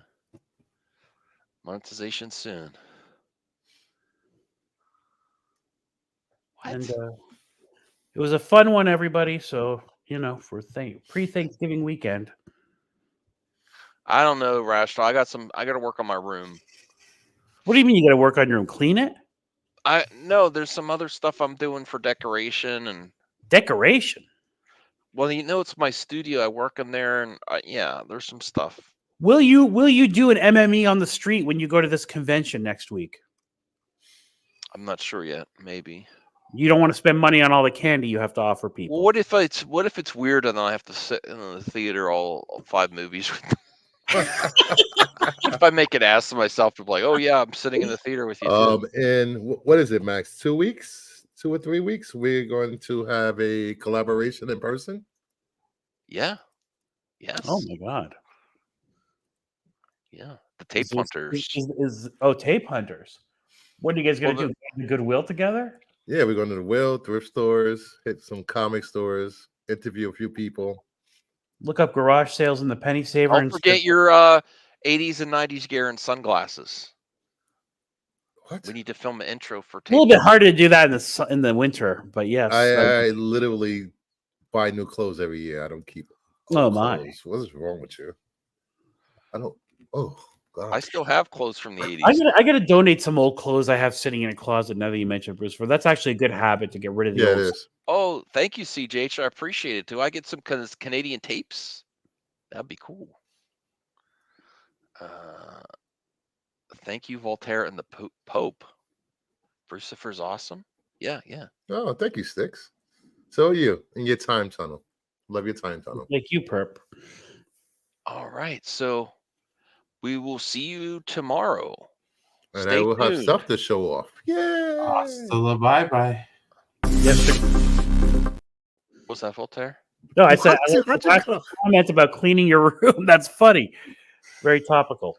Monetization soon. What? And it was a fun one, everybody. So, for pre-Thanksgiving weekend. I don't know, Rational. I got to work on my room. What do you mean you got to work on your room? Clean it? There's some other stuff I'm doing for decoration and Decoration? well, it's my studio. I work in there, and yeah, there's some stuff. Will you do an MME on the street when you go to this convention next week? I'm not sure yet. Maybe. You don't want to spend money on all the candy you have to offer people. Well, what if it's weird and I have to sit in the theater all 5 movies? If I make an ass of myself, to be like, oh yeah, I'm sitting in the theater with you. too." And what is it, Max? 2 weeks? 2 or 3 weeks, we're going to have a collaboration in person. Yeah. Yes. Oh my god. Yeah. The Tape Is this- Hunters. Tape Hunters. What are you guys gonna Well, do? The Goodwill together? Yeah, we're going to the Will, thrift stores, hit some comic stores, interview a few people. Look up garage sales in the penny saver. Don't and forget your 80s and 90s gear and sunglasses. What? We need to film an intro for a Tape little bit Hunters. harder to do that in the winter, but yes. I literally buy new clothes every year. I don't keep Oh, old my. clothes. What is wrong with you? I don't. Oh God. I still have clothes from the 80s. I gotta donate some old clothes I have sitting in a closet now that you mentioned Bruce. For that's actually a good habit to get rid of the Yeah, it old is. Oh, thank you, CJH. I appreciate it. Do I get some Canadian tapes? That'd be cool. Thank you, Voltaire and the Pope. Lucifer's awesome. Yeah, yeah. Oh, thank you, Sticks. So are you in your time tunnel. Love your time tunnel. like you, perp. All right. So we will see you tomorrow. And Stay I will have tuned. stuff to show off. Yeah. Hasta la bye-bye. Yes, sir. Was that Voltaire? No, I said How'd you I go? comment about cleaning your room. That's funny. Very topical.